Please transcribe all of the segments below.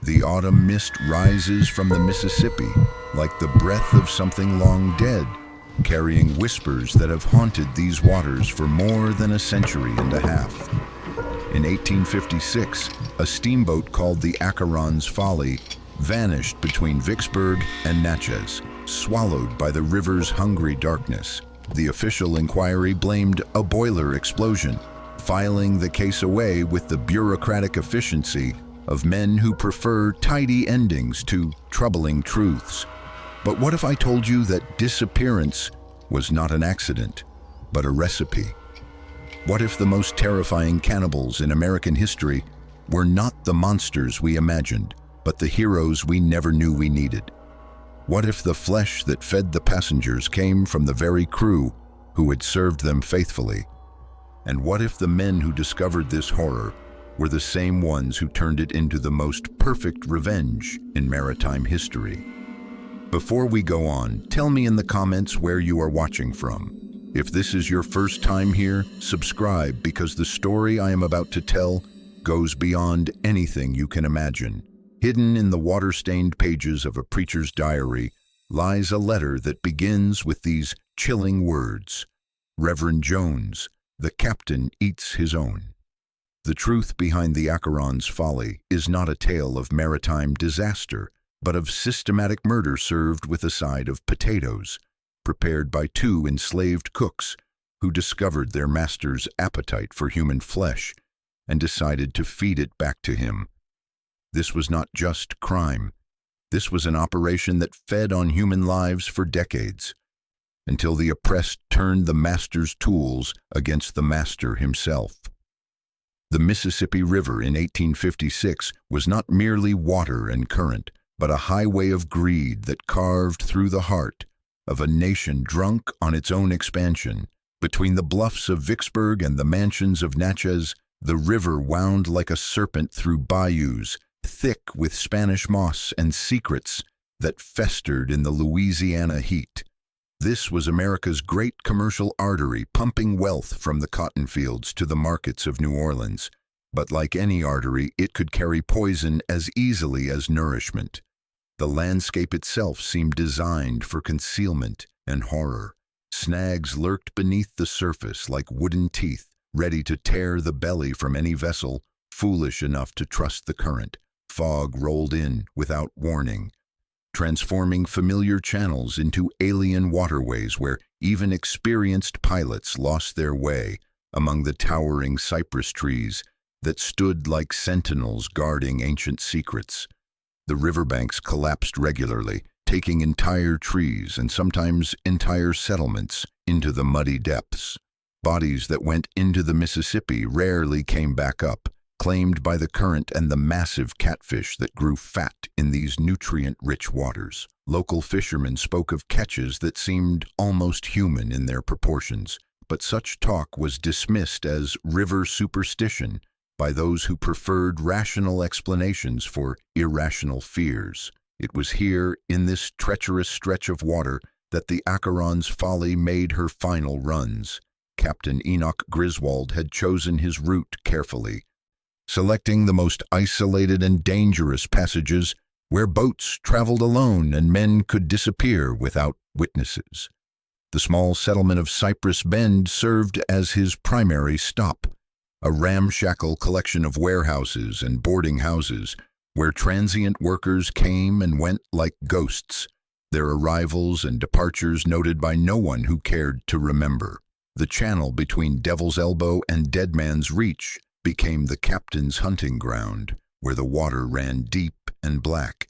The autumn mist rises from the Mississippi like the breath of something long dead, carrying whispers that have haunted these waters for more than a century and a half. In 1856, a steamboat called the Acheron's Folly vanished between Vicksburg and Natchez, swallowed by the river's hungry darkness. The official inquiry blamed a boiler explosion, filing the case away with the bureaucratic efficiency of men who prefer tidy endings to troubling truths. But what if I told you that disappearance was not an accident, but a recipe? What if the most terrifying cannibals in American history were not the monsters we imagined, but the heroes we never knew we needed? What if the flesh that fed the passengers came from the very crew who had served them faithfully? And what if the men who discovered this horror were the same ones who turned it into the most perfect revenge in maritime history? Before we go on, tell me in the comments where you are watching from. If this is your first time here, subscribe, because the story I am about to tell goes beyond anything you can imagine. Hidden in the water-stained pages of a preacher's diary lies a letter that begins with these chilling words: "Reverend Jones, the captain eats his own." The truth behind the Acheron's Folly is not a tale of maritime disaster, but of systematic murder served with a side of potatoes, prepared by two enslaved cooks who discovered their master's appetite for human flesh and decided to feed it back to him. This was not just crime. This was an operation that fed on human lives for decades, until the oppressed turned the master's tools against the master himself. The Mississippi River in 1856 was not merely water and current, but a highway of greed that carved through the heart of a nation drunk on its own expansion. Between the bluffs of Vicksburg and the mansions of Natchez, the river wound like a serpent through bayous, thick with Spanish moss and secrets that festered in the Louisiana heat. This was America's great commercial artery, pumping wealth from the cotton fields to the markets of New Orleans. But like any artery, it could carry poison as easily as nourishment. The landscape itself seemed designed for concealment and horror. Snags lurked beneath the surface like wooden teeth, ready to tear the belly from any vessel foolish enough to trust the current. Fog rolled in without warning, transforming familiar channels into alien waterways where even experienced pilots lost their way among the towering cypress trees that stood like sentinels guarding ancient secrets. The riverbanks collapsed regularly, taking entire trees and sometimes entire settlements into the muddy depths. Bodies that went into the Mississippi rarely came back up, claimed by the current and the massive catfish that grew fat in these nutrient-rich waters. Local fishermen spoke of catches that seemed almost human in their proportions, but such talk was dismissed as river superstition by those who preferred rational explanations for irrational fears. It was here, in this treacherous stretch of water, that the Acheron's Folly made her final runs. Captain Enoch Griswold had chosen his route carefully, selecting the most isolated and dangerous passages where boats traveled alone and men could disappear without witnesses. The small settlement of Cypress Bend served as his primary stop, a ramshackle collection of warehouses and boarding houses where transient workers came and went like ghosts, their arrivals and departures noted by no one who cared to remember. The channel between Devil's Elbow and Dead Man's Reach became the captain's hunting ground, where the water ran deep and black,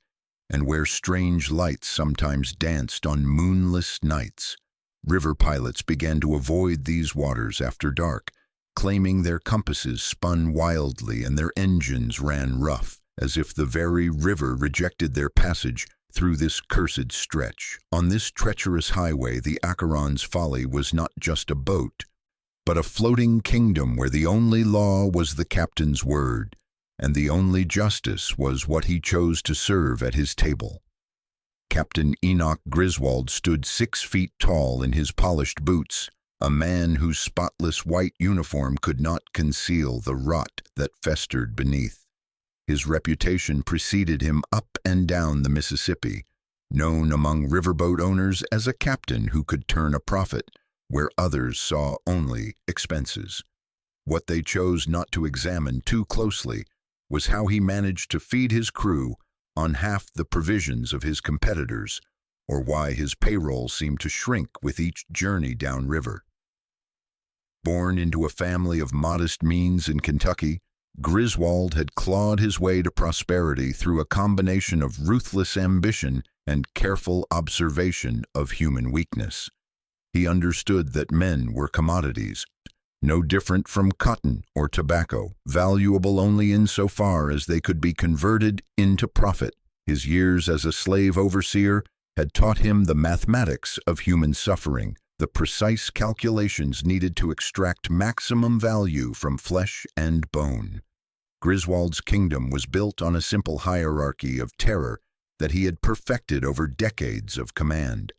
and where strange lights sometimes danced on moonless nights. River pilots began to avoid these waters after dark, claiming their compasses spun wildly and their engines ran rough, as if the very river rejected their passage through this cursed stretch. On this treacherous highway, the Acheron's Folly was not just a boat, but a floating kingdom where the only law was the captain's word, and the only justice was what he chose to serve at his table. Captain Enoch Griswold stood 6 feet tall in his polished boots, a man whose spotless white uniform could not conceal the rot that festered beneath. His reputation preceded him up and down the Mississippi, known among riverboat owners as a captain who could turn a profit where others saw only expenses. What they chose not to examine too closely was how he managed to feed his crew on half the provisions of his competitors, or why his payroll seemed to shrink with each journey downriver. Born into a family of modest means in Kentucky, Griswold had clawed his way to prosperity through a combination of ruthless ambition and careful observation of human weakness. He understood that men were commodities, no different from cotton or tobacco, valuable only insofar as they could be converted into profit. His years as a slave overseer had taught him the mathematics of human suffering, the precise calculations needed to extract maximum value from flesh and bone. Griswold's kingdom was built on a simple hierarchy of terror that he had perfected over decades of command.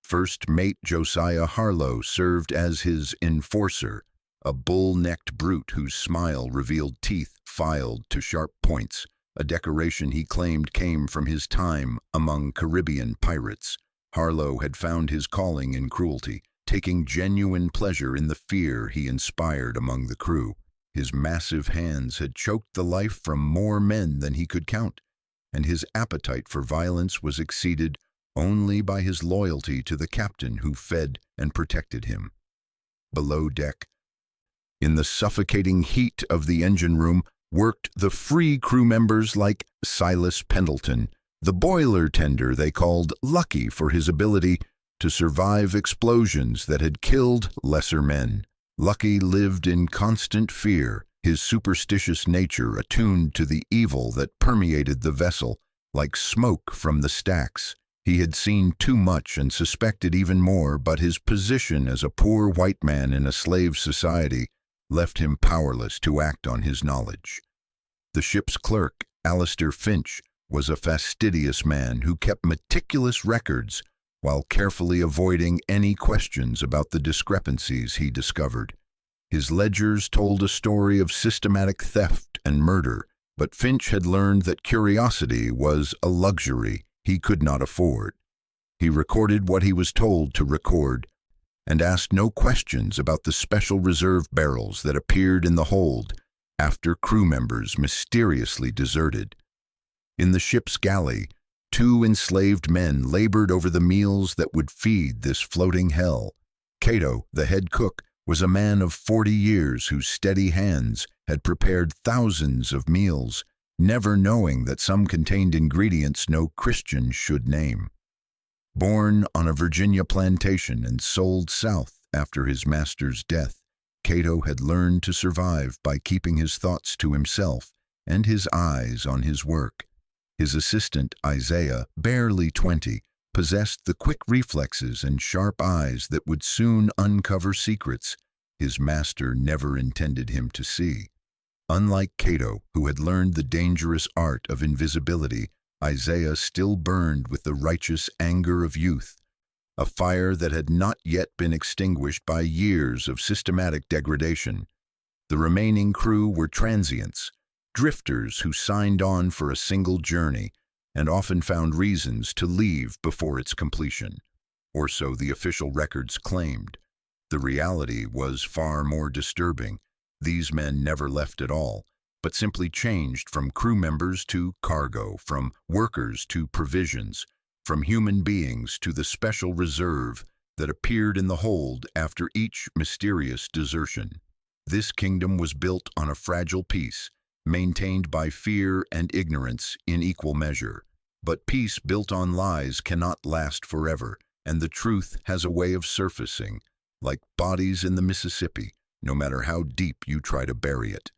First mate Josiah Harlow served as his enforcer, a bull-necked brute whose smile revealed teeth filed to sharp points, a decoration he claimed came from his time among Caribbean pirates. Harlow had found his calling in cruelty, taking genuine pleasure in the fear he inspired among the crew. His massive hands had choked the life from more men than he could count, and his appetite for violence was exceeded only by his loyalty to the captain who fed and protected him. Below deck, in the suffocating heat of the engine room, worked the free crew members like Silas Pendleton, the boiler tender they called lucky for his ability to survive explosions that had killed lesser men. Lucky lived in constant fear, his superstitious nature attuned to the evil that permeated the vessel like smoke from the stacks. He had seen too much and suspected even more, but his position as a poor white man in a slave society left him powerless to act on his knowledge. The ship's clerk, Alistair Finch, was a fastidious man who kept meticulous records while carefully avoiding any questions about the discrepancies he discovered. His ledgers told a story of systematic theft and murder, but Finch had learned that curiosity was a luxury he could not afford. He recorded what he was told to record, and asked no questions about the special reserve barrels that appeared in the hold after crew members mysteriously deserted. In the ship's galley, 2 enslaved men labored over the meals that would feed this floating hell. Cato, the head cook, was a man of 40 years whose steady hands had prepared thousands of meals, never knowing that some contained ingredients no Christian should name. Born on a Virginia plantation and sold south after his master's death, Cato had learned to survive by keeping his thoughts to himself and his eyes on his work. His assistant, Isaiah, barely 20, possessed the quick reflexes and sharp eyes that would soon uncover secrets his master never intended him to see. Unlike Cato, who had learned the dangerous art of invisibility, Isaiah still burned with the righteous anger of youth, a fire that had not yet been extinguished by years of systematic degradation. The remaining crew were transients, drifters who signed on for a single journey and often found reasons to leave before its completion, or so the official records claimed. The reality was far more disturbing. These men never left at all, but simply changed from crew members to cargo, from workers to provisions, from human beings to the special reserve that appeared in the hold after each mysterious desertion. This kingdom was built on a fragile peace, maintained by fear and ignorance in equal measure. But peace built on lies cannot last forever, and the truth has a way of surfacing, like bodies in the Mississippi, no matter how deep you try to bury it.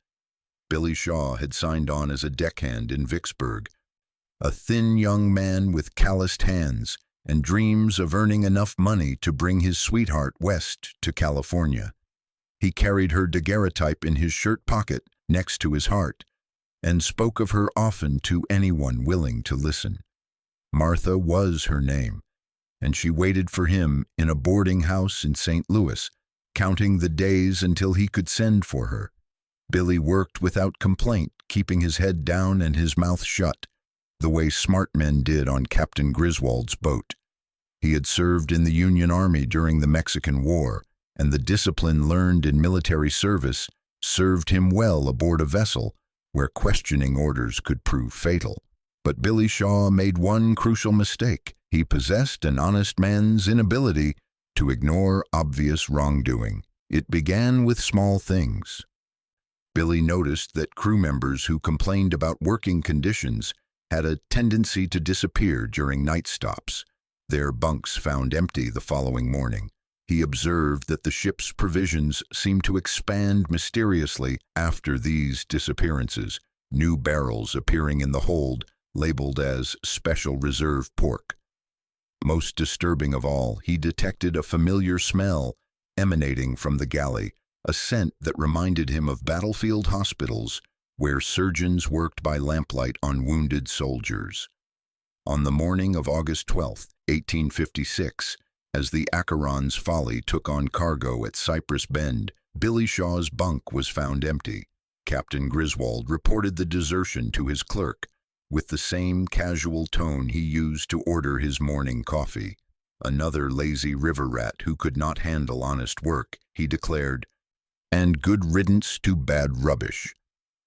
Billy Shaw had signed on as a deckhand in Vicksburg, a thin young man with calloused hands and dreams of earning enough money to bring his sweetheart west to California. He carried her daguerreotype in his shirt pocket next to his heart, and spoke of her often to anyone willing to listen. Martha was her name, and she waited for him in a boarding house in St. Louis, counting the days until he could send for her. Billy worked without complaint, keeping his head down and his mouth shut, the way smart men did on Captain Griswold's boat. He had served in the Union Army during the Mexican War, and the discipline learned in military service served him well aboard a vessel where questioning orders could prove fatal. But Billy Shaw made one crucial mistake. He possessed an honest man's inability to ignore obvious wrongdoing. It began with small things. Billy noticed that crew members who complained about working conditions had a tendency to disappear during night stops, their bunks found empty the following morning. He observed that the ship's provisions seemed to expand mysteriously after these disappearances, new barrels appearing in the hold labeled as Special Reserve Pork. Most disturbing of all, he detected a familiar smell emanating from the galley, a scent that reminded him of battlefield hospitals where surgeons worked by lamplight on wounded soldiers. On the morning of August 12, 1856, as the Acheron's Folly took on cargo at Cypress Bend, Billy Shaw's bunk was found empty. Captain Griswold reported the desertion to his clerk with the same casual tone he used to order his morning coffee. Another lazy river rat who could not handle honest work, he declared, and good riddance to bad rubbish.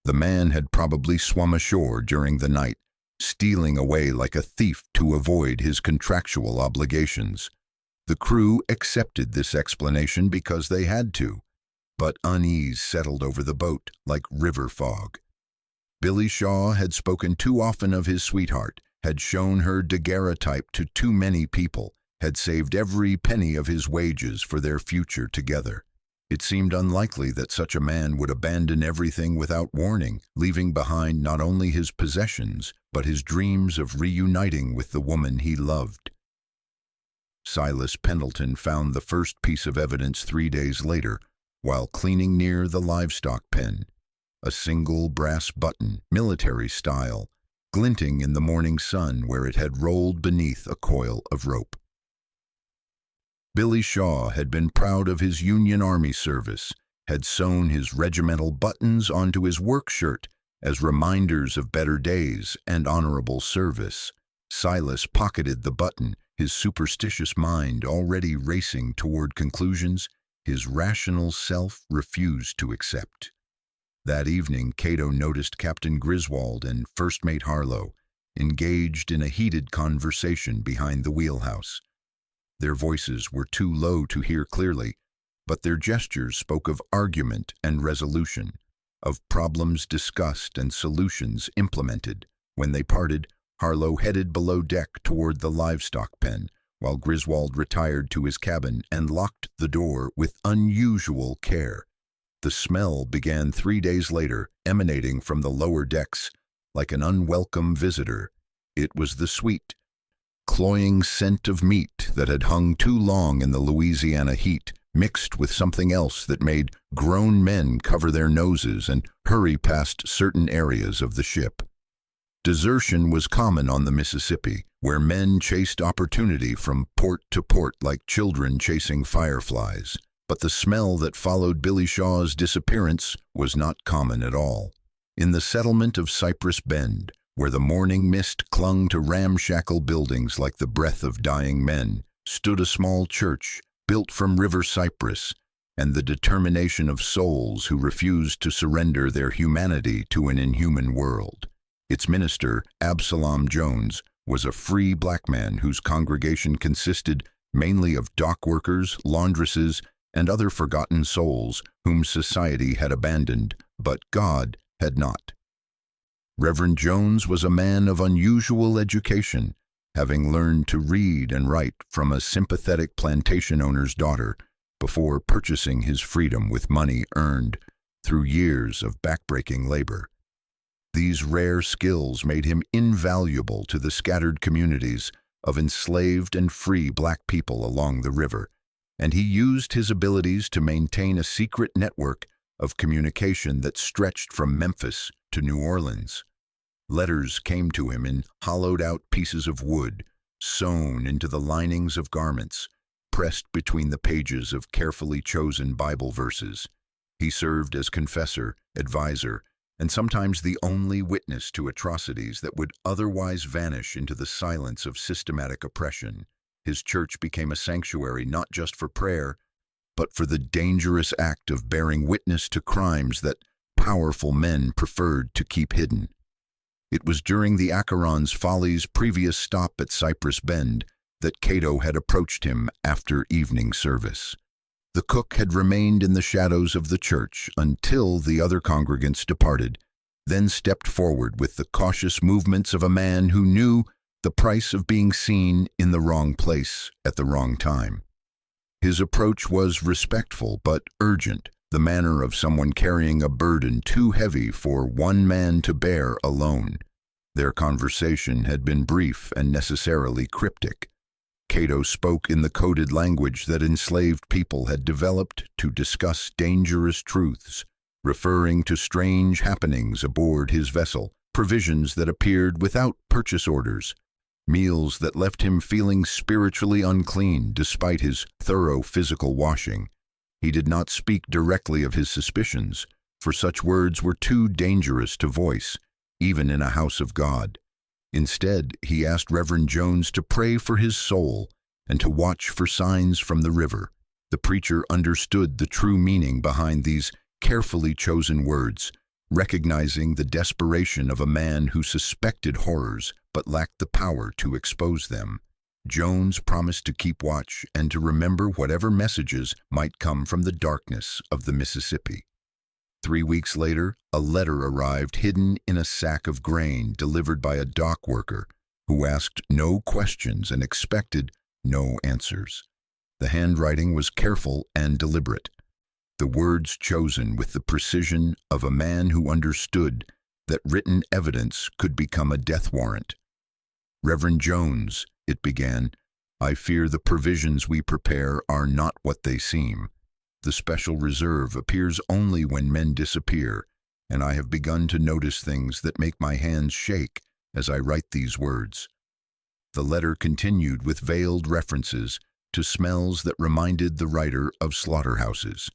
The man had probably swum ashore during the night, stealing away like a thief to avoid his contractual obligations. The crew accepted this explanation because they had to, but unease settled over the boat like river fog. Billy Shaw had spoken too often of his sweetheart, had shown her daguerreotype to too many people, had saved every penny of his wages for their future together. It seemed unlikely that such a man would abandon everything without warning, leaving behind not only his possessions, but his dreams of reuniting with the woman he loved. Silas Pendleton found the first piece of evidence 3 days later, while cleaning near the livestock pen. A single brass button, military style, glinting in the morning sun where it had rolled beneath a coil of rope. Billy Shaw had been proud of his Union Army service, had sewn his regimental buttons onto his work shirt as reminders of better days and honorable service. Silas pocketed the button, his superstitious mind already racing toward conclusions his rational self refused to accept. That evening, Cato noticed Captain Griswold and First Mate Harlow engaged in a heated conversation behind the wheelhouse. Their voices were too low to hear clearly, but their gestures spoke of argument and resolution, of problems discussed and solutions implemented. When they parted, Harlow headed below deck toward the livestock pen, while Griswold retired to his cabin and locked the door with unusual care. The smell began 3 days later, emanating from the lower decks like an unwelcome visitor. It was the sweet, cloying scent of meat that had hung too long in the Louisiana heat, mixed with something else that made grown men cover their noses and hurry past certain areas of the ship. Desertion was common on the Mississippi, where men chased opportunity from port to port like children chasing fireflies. But the smell that followed Billy Shaw's disappearance was not common at all. In the settlement of Cypress Bend, where the morning mist clung to ramshackle buildings like the breath of dying men, stood a small church built from river cypress and the determination of souls who refused to surrender their humanity to an inhuman world. Its minister, Absalom Jones, was a free black man whose congregation consisted mainly of dock workers, laundresses, and other forgotten souls whom society had abandoned, but God had not. Reverend Jones was a man of unusual education, having learned to read and write from a sympathetic plantation owner's daughter before purchasing his freedom with money earned through years of backbreaking labor. These rare skills made him invaluable to the scattered communities of enslaved and free black people along the river, and he used his abilities to maintain a secret network of communication that stretched from Memphis to New Orleans. Letters came to him in hollowed-out pieces of wood, sewn into the linings of garments, pressed between the pages of carefully chosen Bible verses. He served as confessor, advisor, and sometimes the only witness to atrocities that would otherwise vanish into the silence of systematic oppression. His church became a sanctuary not just for prayer, but for the dangerous act of bearing witness to crimes that powerful men preferred to keep hidden. It was during the Acheron's Folly's previous stop at Cypress Bend that Cato had approached him after evening service. The cook had remained in the shadows of the church until the other congregants departed, then stepped forward with the cautious movements of a man who knew the price of being seen in the wrong place at the wrong time. His approach was respectful but urgent, the manner of someone carrying a burden too heavy for one man to bear alone. Their conversation had been brief and necessarily cryptic. Cato spoke in the coded language that enslaved people had developed to discuss dangerous truths, referring to strange happenings aboard his vessel, provisions that appeared without purchase orders, meals that left him feeling spiritually unclean despite his thorough physical washing. He did not speak directly of his suspicions, for such words were too dangerous to voice, even in a house of God. Instead, he asked Reverend Jones to pray for his soul and to watch for signs from the river. The preacher understood the true meaning behind these carefully chosen words, recognizing the desperation of a man who suspected horrors but lacked the power to expose them. Jones promised to keep watch and to remember whatever messages might come from the darkness of the Mississippi. 3 weeks later, a letter arrived hidden in a sack of grain delivered by a dock worker who asked no questions and expected no answers. The handwriting was careful and deliberate, the words chosen with the precision of a man who understood that written evidence could become a death warrant. "Reverend Jones," it began, "I fear the provisions we prepare are not what they seem. The special reserve appears only when men disappear, and I have begun to notice things that make my hands shake as I write these words." The letter continued with veiled references to smells that reminded the writer of slaughterhouses,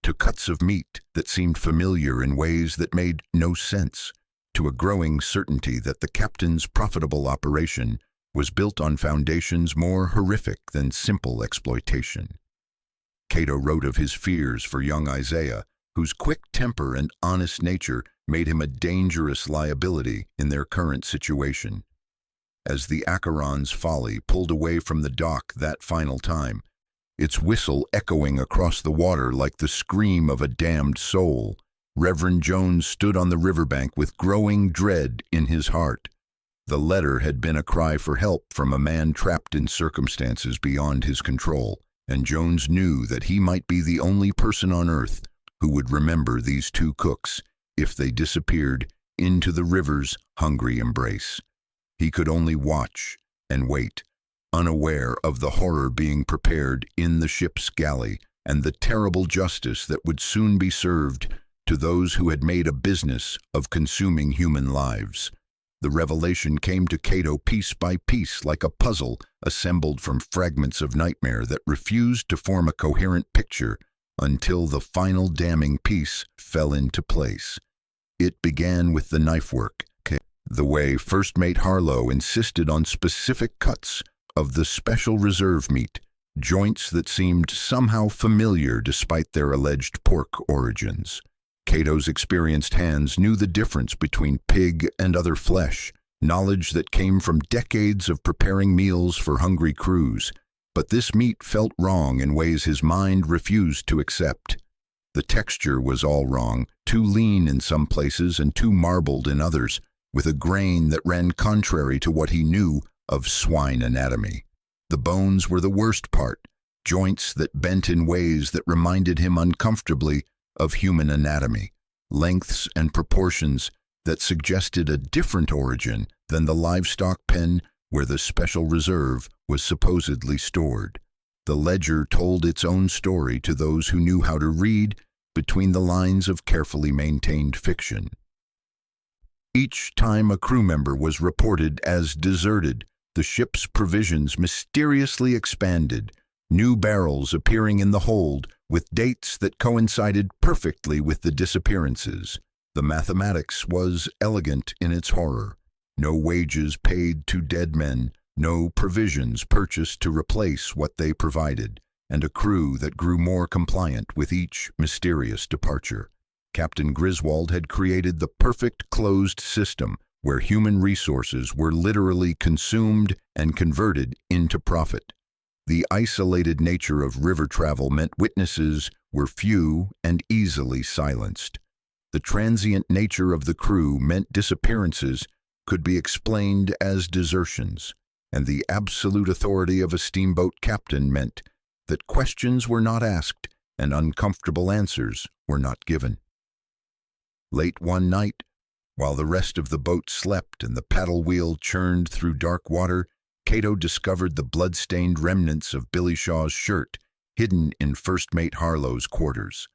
to cuts of meat that seemed familiar in ways that made no sense, to a growing certainty that the captain's profitable operation was built on foundations more horrific than simple exploitation. Cato wrote of his fears for young Isaiah, whose quick temper and honest nature made him a dangerous liability in their current situation. As the Acheron's Folly pulled away from the dock that final time, its whistle echoing across the water like the scream of a damned soul, Reverend Jones stood on the riverbank with growing dread in his heart. The letter had been a cry for help from a man trapped in circumstances beyond his control, and Jones knew that he might be the only person on earth who would remember these two cooks if they disappeared into the river's hungry embrace. He could only watch and wait, unaware of the horror being prepared in the ship's galley and the terrible justice that would soon be served to those who had made a business of consuming human lives. The revelation came to Cato piece by piece like a puzzle assembled from fragments of nightmare that refused to form a coherent picture until the final damning piece fell into place. It began with the knife work, the way First Mate Harlow insisted on specific cuts of the special reserve meat, joints that seemed somehow familiar despite their alleged pork origins. Cato's experienced hands knew the difference between pig and other flesh, knowledge that came from decades of preparing meals for hungry crews. But this meat felt wrong in ways his mind refused to accept. The texture was all wrong, too lean in some places and too marbled in others, with a grain that ran contrary to what he knew of swine anatomy. The bones were the worst part, joints that bent in ways that reminded him uncomfortably of human anatomy, lengths and proportions that suggested a different origin than the livestock pen where the special reserve was supposedly stored. The ledger told its own story to those who knew how to read between the lines of carefully maintained fiction. Each time a crew member was reported as deserted, the ship's provisions mysteriously expanded, new barrels appearing in the hold with dates that coincided perfectly with the disappearances. The mathematics was elegant in its horror. No wages paid to dead men, no provisions purchased to replace what they provided, and a crew that grew more compliant with each mysterious departure. Captain Griswold had created the perfect closed system where human resources were literally consumed and converted into profit. The isolated nature of river travel meant witnesses were few and easily silenced. The transient nature of the crew meant disappearances could be explained as desertions, and the absolute authority of a steamboat captain meant that questions were not asked and uncomfortable answers were not given. Late one night, while the rest of the boat slept and the paddle wheel churned through dark water, Cato discovered the blood-stained remnants of Billy Shaw's shirt hidden in First Mate Harlow's quarters.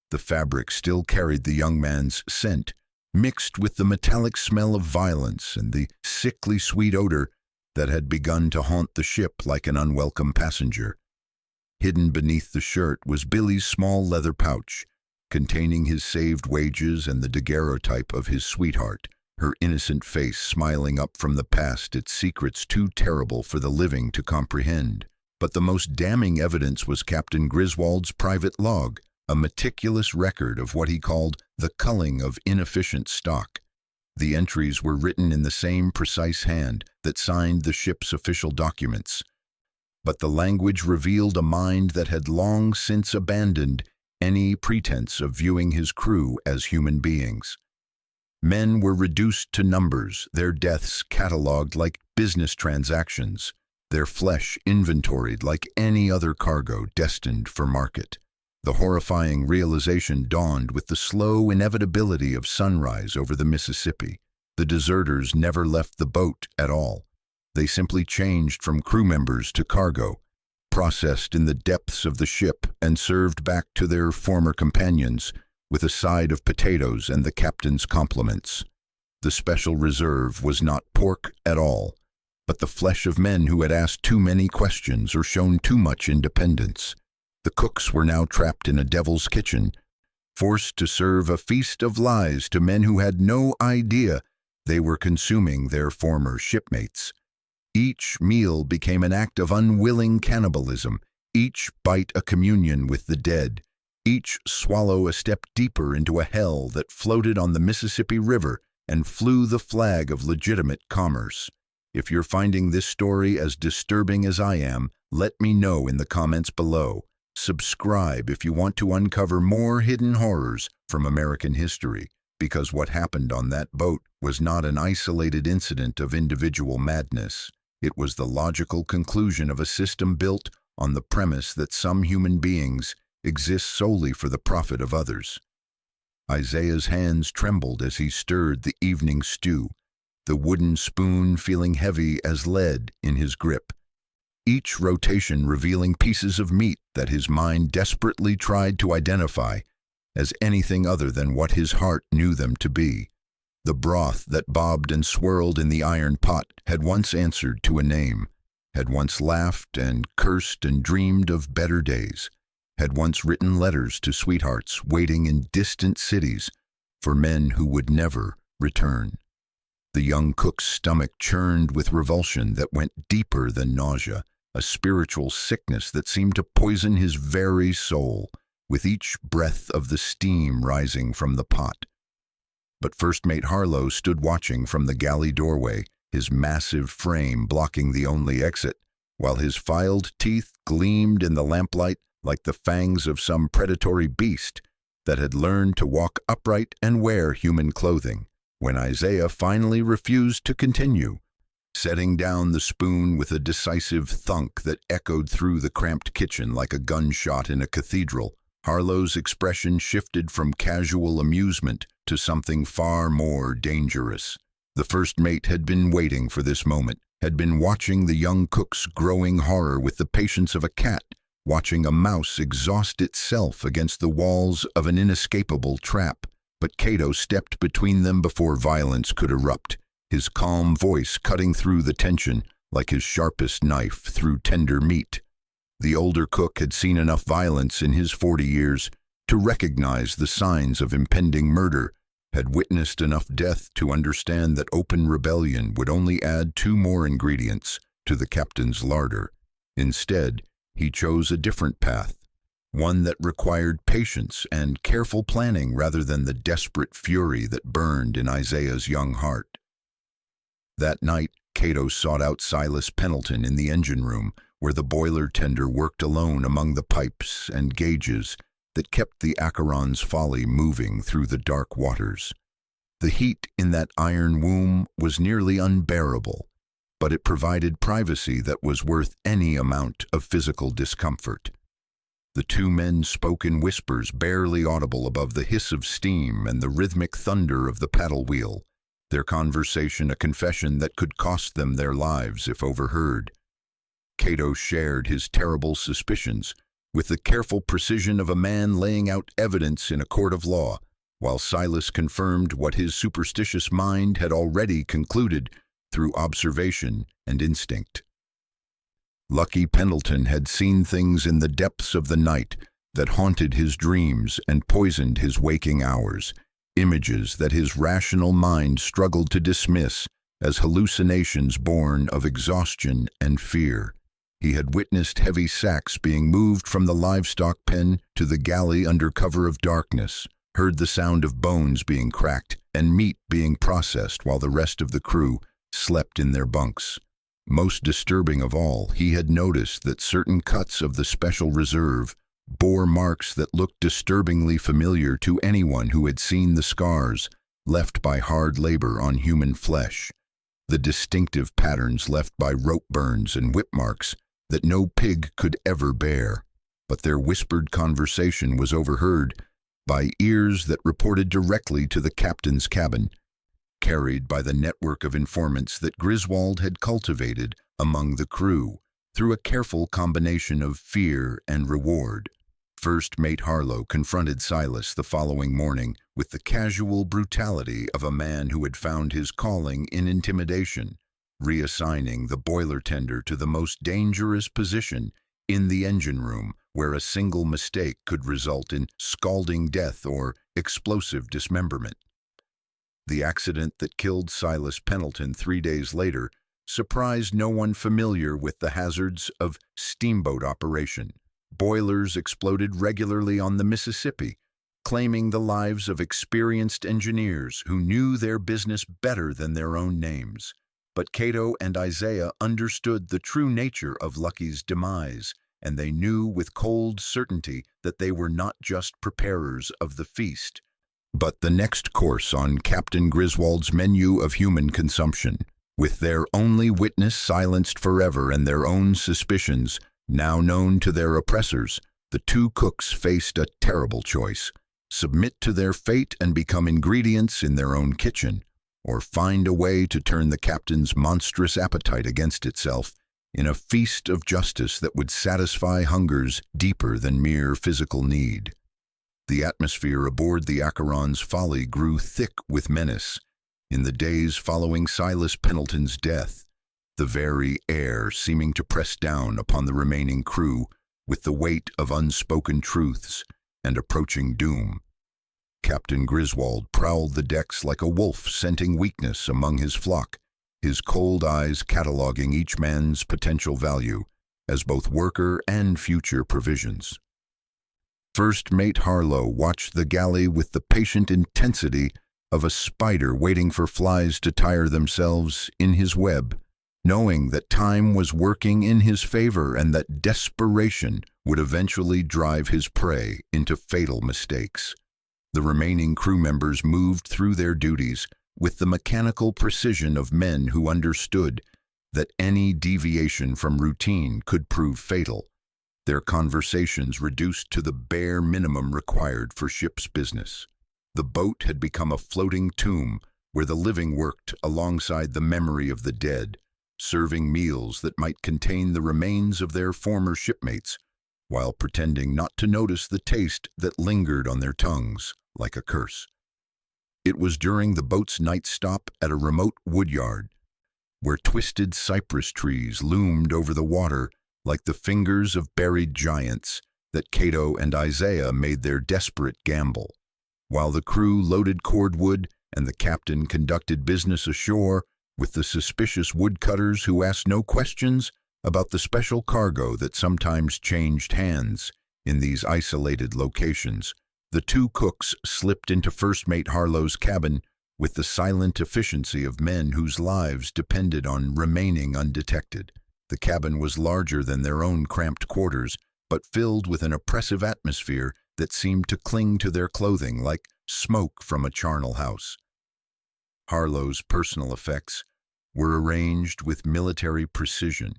The fabric still carried the young man's scent, mixed with the metallic smell of violence and the sickly sweet odor that had begun to haunt the ship like an unwelcome passenger. Hidden beneath the shirt was Billy's small leather pouch, containing his saved wages and the daguerreotype of his sweetheart, her innocent face smiling up from the past, its secrets too terrible for the living to comprehend. But the most damning evidence was Captain Griswold's private log, a meticulous record of what he called the culling of inefficient stock. The entries were written in the same precise hand that signed the ship's official documents. But the language revealed a mind that had long since abandoned any pretense of viewing his crew as human beings. Men were reduced to numbers, their deaths catalogued like business transactions, their flesh inventoried like any other cargo destined for market. The horrifying realization dawned with the slow inevitability of sunrise over the Mississippi. The deserters never left the boat at all. They simply changed from crew members to cargo, processed in the depths of the ship and served back to their former companions with a side of potatoes and the captain's compliments. The special reserve was not pork at all, but the flesh of men who had asked too many questions or shown too much independence. The cooks were now trapped in a devil's kitchen, forced to serve a feast of lies to men who had no idea they were consuming their former shipmates. Each meal became an act of unwilling cannibalism, each bite a communion with the dead, each swallow a step deeper into a hell that floated on the Mississippi River and flew the flag of legitimate commerce. If you're finding this story as disturbing as I am, let me know in the comments below. Subscribe if you want to uncover more hidden horrors from American history, because what happened on that boat was not an isolated incident of individual madness. It was the logical conclusion of a system built on the premise that some human beings exist solely for the profit of others. Isaiah's hands trembled as he stirred the evening stew, the wooden spoon feeling heavy as lead in his grip, each rotation revealing pieces of meat that his mind desperately tried to identify as anything other than what his heart knew them to be. The broth that bobbed and swirled in the iron pot had once answered to a name, had once laughed and cursed and dreamed of better days, had once written letters to sweethearts waiting in distant cities for men who would never return. The young cook's stomach churned with revulsion that went deeper than nausea, a spiritual sickness that seemed to poison his very soul with each breath of the steam rising from the pot. But First Mate Harlow stood watching from the galley doorway, his massive frame blocking the only exit, while his filed teeth gleamed in the lamplight like the fangs of some predatory beast that had learned to walk upright and wear human clothing. When Isaiah finally refused to continue, setting down the spoon with a decisive thunk that echoed through the cramped kitchen like a gunshot in a cathedral, Harlow's expression shifted from casual amusement to something far more dangerous. The first mate had been waiting for this moment, had been watching the young cook's growing horror with the patience of a cat, watching a mouse exhaust itself against the walls of an inescapable trap. But Cato stepped between them before violence could erupt, his calm voice cutting through the tension like his sharpest knife through tender meat. The older cook had seen enough violence in his 40 years to recognize the signs of impending murder, had witnessed enough death to understand that open rebellion would only add 2 more ingredients to the captain's larder. Instead, he chose a different path, one that required patience and careful planning rather than the desperate fury that burned in Isaiah's young heart. That night, Cato sought out Silas Pendleton in the engine room, where the boiler tender worked alone among the pipes and gauges that kept the Acheron's Folly moving through the dark waters. The heat in that iron womb was nearly unbearable, but it provided privacy that was worth any amount of physical discomfort. The 2 men spoke in whispers barely audible above the hiss of steam and the rhythmic thunder of the paddle wheel, their conversation a confession that could cost them their lives if overheard. Cato shared his terrible suspicions with the careful precision of a man laying out evidence in a court of law, while Silas confirmed what his superstitious mind had already concluded through observation and instinct. Lucky Pendleton had seen things in the depths of the night that haunted his dreams and poisoned his waking hours, images that his rational mind struggled to dismiss as hallucinations born of exhaustion and fear. He had witnessed heavy sacks being moved from the livestock pen to the galley under cover of darkness, heard the sound of bones being cracked and meat being processed while the rest of the crew slept in their bunks. Most disturbing of all, he had noticed that certain cuts of the Special Reserve bore marks that looked disturbingly familiar to anyone who had seen the scars left by hard labor on human flesh, the distinctive patterns left by rope burns and whip marks that no pig could ever bear. But their whispered conversation was overheard by ears that reported directly to the captain's cabin, carried by the network of informants that Griswold had cultivated among the crew through a careful combination of fear and reward. First Mate Harlow confronted Silas the following morning with the casual brutality of a man who had found his calling in intimidation, reassigning the boiler tender to the most dangerous position in the engine room, where a single mistake could result in scalding death or explosive dismemberment. The accident that killed Silas Pendleton 3 days later surprised no one familiar with the hazards of steamboat operation. Boilers exploded regularly on the Mississippi, claiming the lives of experienced engineers who knew their business better than their own names. But Cato and Isaiah understood the true nature of Lucky's demise, and they knew with cold certainty that they were not just preparers of the feast, but the next course on Captain Griswold's menu of human consumption. With their only witness silenced forever and their own suspicions now known to their oppressors, the 2 cooks faced a terrible choice: submit to their fate and become ingredients in their own kitchen, or find a way to turn the captain's monstrous appetite against itself in a feast of justice that would satisfy hungers deeper than mere physical need. The atmosphere aboard the Acheron's Folly grew thick with menace. In the days following Silas Pendleton's death, the very air seeming to press down upon the remaining crew with the weight of unspoken truths and approaching doom. Captain Griswold prowled the decks like a wolf scenting weakness among his flock, his cold eyes cataloging each man's potential value as both worker and future provisions. First Mate Harlow watched the galley with the patient intensity of a spider waiting for flies to tire themselves in his web, knowing that time was working in his favor and that desperation would eventually drive his prey into fatal mistakes. The remaining crew members moved through their duties with the mechanical precision of men who understood that any deviation from routine could prove fatal, their conversations reduced to the bare minimum required for ship's business. The boat had become a floating tomb where the living worked alongside the memory of the dead, serving meals that might contain the remains of their former shipmates, while pretending not to notice the taste that lingered on their tongues like a curse. It was during the boat's night stop at a remote woodyard, where twisted cypress trees loomed over the water, like the fingers of buried giants that Cato and Isaiah made their desperate gamble. While the crew loaded cordwood and the captain conducted business ashore with the suspicious woodcutters who asked no questions about the special cargo that sometimes changed hands in these isolated locations, the two cooks slipped into First Mate Harlow's cabin with the silent efficiency of men whose lives depended on remaining undetected. The cabin was larger than their own cramped quarters, but filled with an oppressive atmosphere that seemed to cling to their clothing like smoke from a charnel house. Harlow's personal effects were arranged with military precision,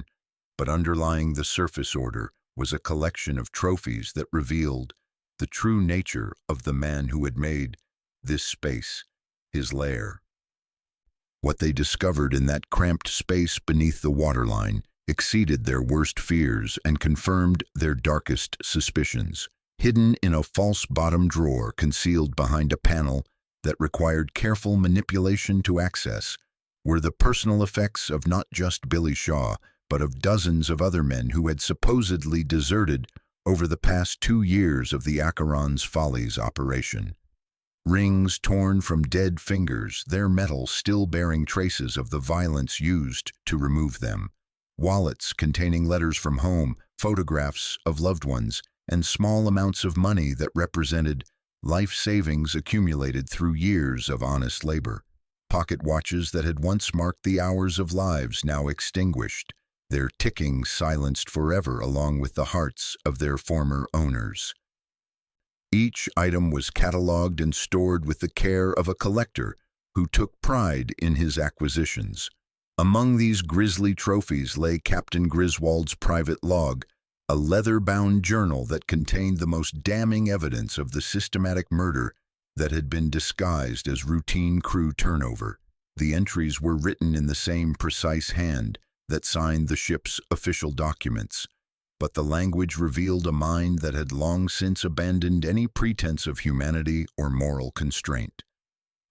but underlying the surface order was a collection of trophies that revealed the true nature of the man who had made this space his lair. What they discovered in that cramped space beneath the waterline exceeded their worst fears and confirmed their darkest suspicions. Hidden in a false bottom drawer concealed behind a panel that required careful manipulation to access were the personal effects of not just Billy Shaw, but of dozens of other men who had supposedly deserted over the past 2 years of the Acheron's Follies operation. Rings torn from dead fingers, their metal still bearing traces of the violence used to remove them. Wallets containing letters from home, photographs of loved ones, and small amounts of money that represented life savings accumulated through years of honest labor. Pocket watches that had once marked the hours of lives now extinguished, their ticking silenced forever along with the hearts of their former owners. Each item was catalogued and stored with the care of a collector who took pride in his acquisitions. Among these grisly trophies lay Captain Griswold's private log, a leather-bound journal that contained the most damning evidence of the systematic murder that had been disguised as routine crew turnover. The entries were written in the same precise hand that signed the ship's official documents, but the language revealed a mind that had long since abandoned any pretense of humanity or moral constraint.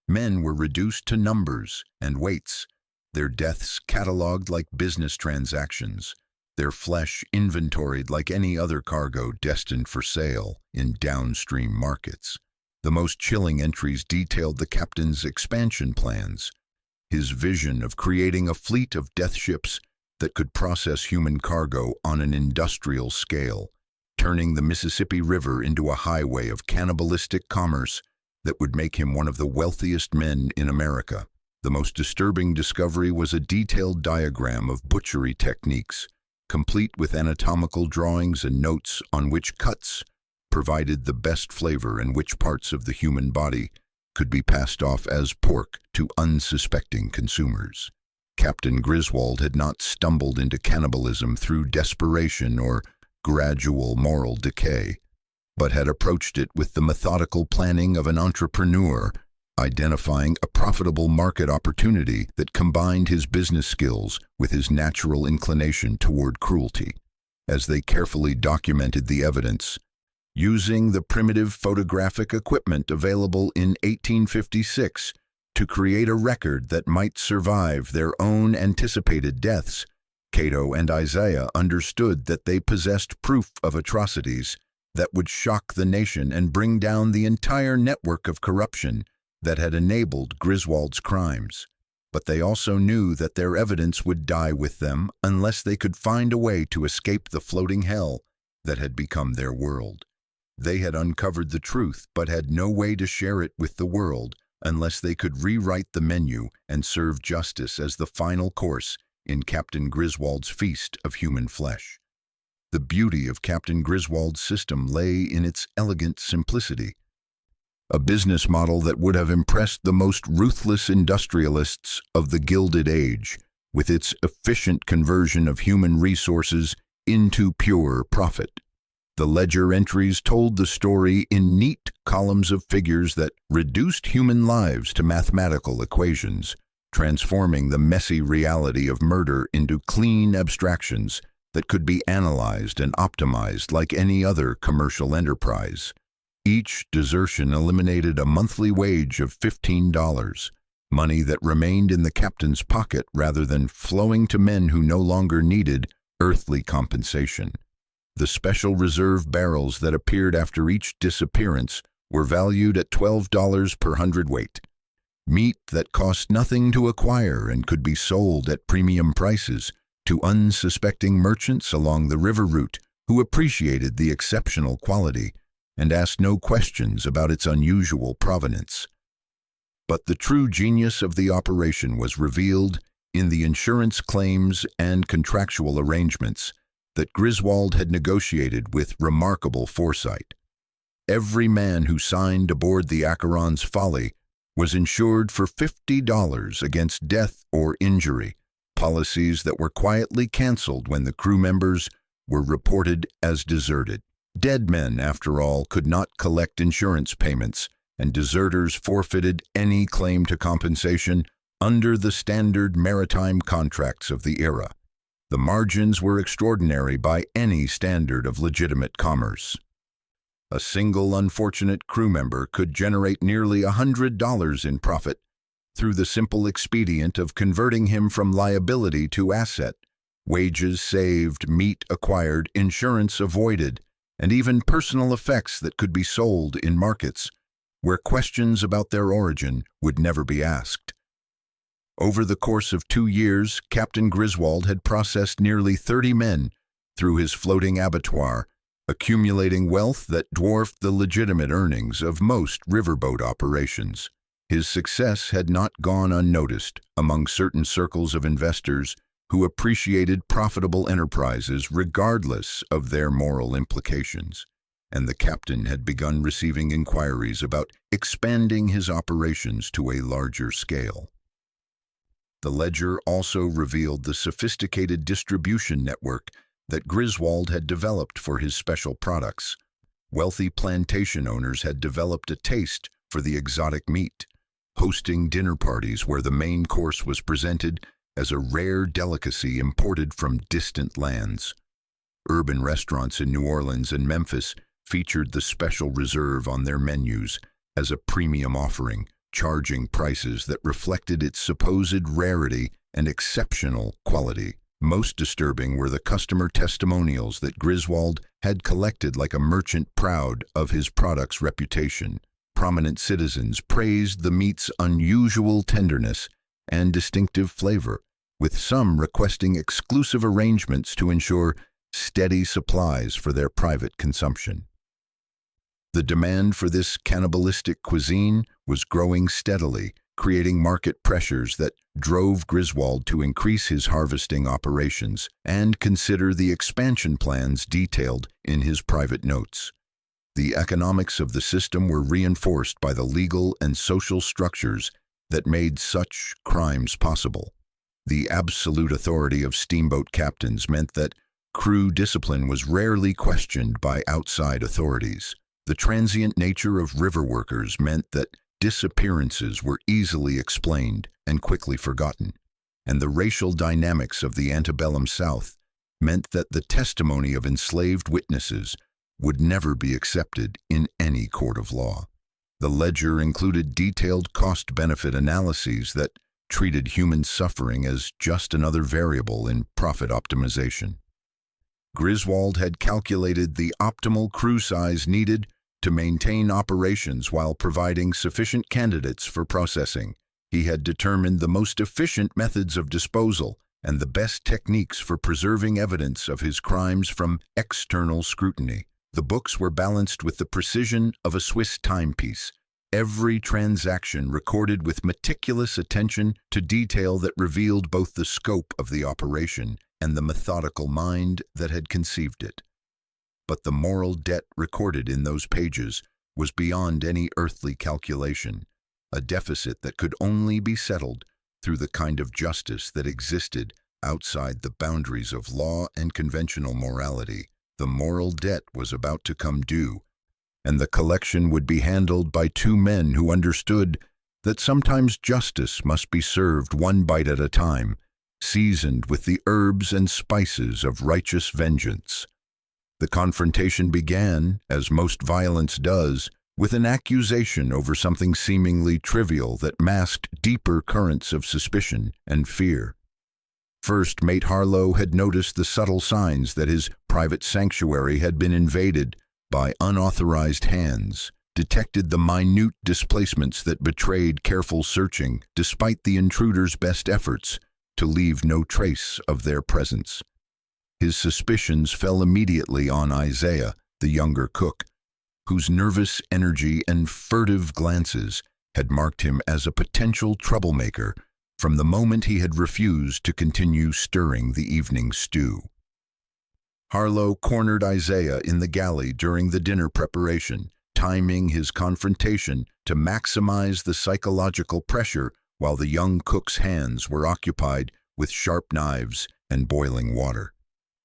Men were reduced to numbers and weights, their deaths catalogued like business transactions, their flesh inventoried like any other cargo destined for sale in downstream markets. The most chilling entries detailed the captain's expansion plans, his vision of creating a fleet of death ships that could process human cargo on an industrial scale, turning the Mississippi River into a highway of cannibalistic commerce that would make him one of the wealthiest men in America. The most disturbing discovery was a detailed diagram of butchery techniques, complete with anatomical drawings and notes on which cuts provided the best flavor and which parts of the human body could be passed off as pork to unsuspecting consumers. Captain Griswold had not stumbled into cannibalism through desperation or gradual moral decay, but had approached it with the methodical planning of an entrepreneur, identifying a profitable market opportunity that combined his business skills with his natural inclination toward cruelty. As they carefully documented the evidence, using the primitive photographic equipment available in 1856 to create a record that might survive their own anticipated deaths, Cato and Isaiah understood that they possessed proof of atrocities that would shock the nation and bring down the entire network of corruption that had enabled Griswold's crimes. But they also knew that their evidence would die with them unless they could find a way to escape the floating hell that had become their world. They had uncovered the truth but had no way to share it with the world unless they could rewrite the menu and serve justice as the final course in Captain Griswold's feast of human flesh. The beauty of Captain Griswold's system lay in its elegant simplicity, a business model that would have impressed the most ruthless industrialists of the Gilded Age, with its efficient conversion of human resources into pure profit. The ledger entries told the story in neat columns of figures that reduced human lives to mathematical equations, transforming the messy reality of murder into clean abstractions that could be analyzed and optimized like any other commercial enterprise. Each desertion eliminated a monthly wage of $15, money that remained in the captain's pocket rather than flowing to men who no longer needed earthly compensation. The special reserve barrels that appeared after each disappearance were valued at $12 per hundredweight. Meat that cost nothing to acquire and could be sold at premium prices to unsuspecting merchants along the river route who appreciated the exceptional quality and asked no questions about its unusual provenance. But the true genius of the operation was revealed in the insurance claims and contractual arrangements that Griswold had negotiated with remarkable foresight. Every man who signed aboard the Acheron's Folly was insured for $50 against death or injury, policies that were quietly canceled when the crew members were reported as deserted. Dead men, after all, could not collect insurance payments, and deserters forfeited any claim to compensation under the standard maritime contracts of the era. The margins were extraordinary by any standard of legitimate commerce. A single unfortunate crew member could generate nearly $100 in profit through the simple expedient of converting him from liability to asset. Wages saved, meat acquired, insurance avoided, and even personal effects that could be sold in markets where questions about their origin would never be asked. Over the course of 2 years, Captain Griswold had processed nearly 30 men through his floating abattoir, accumulating wealth that dwarfed the legitimate earnings of most riverboat operations. His success had not gone unnoticed among certain circles of investors who appreciated profitable enterprises regardless of their moral implications, and the captain had begun receiving inquiries about expanding his operations to a larger scale. The ledger also revealed the sophisticated distribution network that Griswold had developed for his special products. Wealthy plantation owners had developed a taste for the exotic meat, hosting dinner parties where the main course was presented as a rare delicacy imported from distant lands. Urban restaurants in New Orleans and Memphis featured the special reserve on their menus as a premium offering, charging prices that reflected its supposed rarity and exceptional quality. Most disturbing were the customer testimonials that Griswold had collected like a merchant proud of his product's reputation. Prominent citizens praised the meat's unusual tenderness and distinctive flavor, with some requesting exclusive arrangements to ensure steady supplies for their private consumption. The demand for this cannibalistic cuisine was growing steadily, creating market pressures that drove Griswold to increase his harvesting operations and consider the expansion plans detailed in his private notes. The economics of the system were reinforced by the legal and social structures that made such crimes possible. The absolute authority of steamboat captains meant that crew discipline was rarely questioned by outside authorities. The transient nature of river workers meant that disappearances were easily explained and quickly forgotten, and the racial dynamics of the antebellum South meant that the testimony of enslaved witnesses would never be accepted in any court of law. The ledger included detailed cost-benefit analyses that treated human suffering as just another variable in profit optimization. Griswold had calculated the optimal crew size needed to maintain operations while providing sufficient candidates for processing. He had determined the most efficient methods of disposal and the best techniques for preserving evidence of his crimes from external scrutiny. The books were balanced with the precision of a Swiss timepiece, every transaction recorded with meticulous attention to detail that revealed both the scope of the operation and the methodical mind that had conceived it. But the moral debt recorded in those pages was beyond any earthly calculation, a deficit that could only be settled through the kind of justice that existed outside the boundaries of law and conventional morality. The moral debt was about to come due, and the collection would be handled by 2 men who understood that sometimes justice must be served one bite at a time, seasoned with the herbs and spices of righteous vengeance. The confrontation began, as most violence does, with an accusation over something seemingly trivial that masked deeper currents of suspicion and fear. First Mate Harlow had noticed the subtle signs that his private sanctuary had been invaded by unauthorized hands, detected the minute displacements that betrayed careful searching despite the intruders' best efforts to leave no trace of their presence. His suspicions fell immediately on Isaiah, the younger cook, whose nervous energy and furtive glances had marked him as a potential troublemaker from the moment he had refused to continue stirring the evening stew. Harlow cornered Isaiah in the galley during the dinner preparation, timing his confrontation to maximize the psychological pressure while the young cook's hands were occupied with sharp knives and boiling water.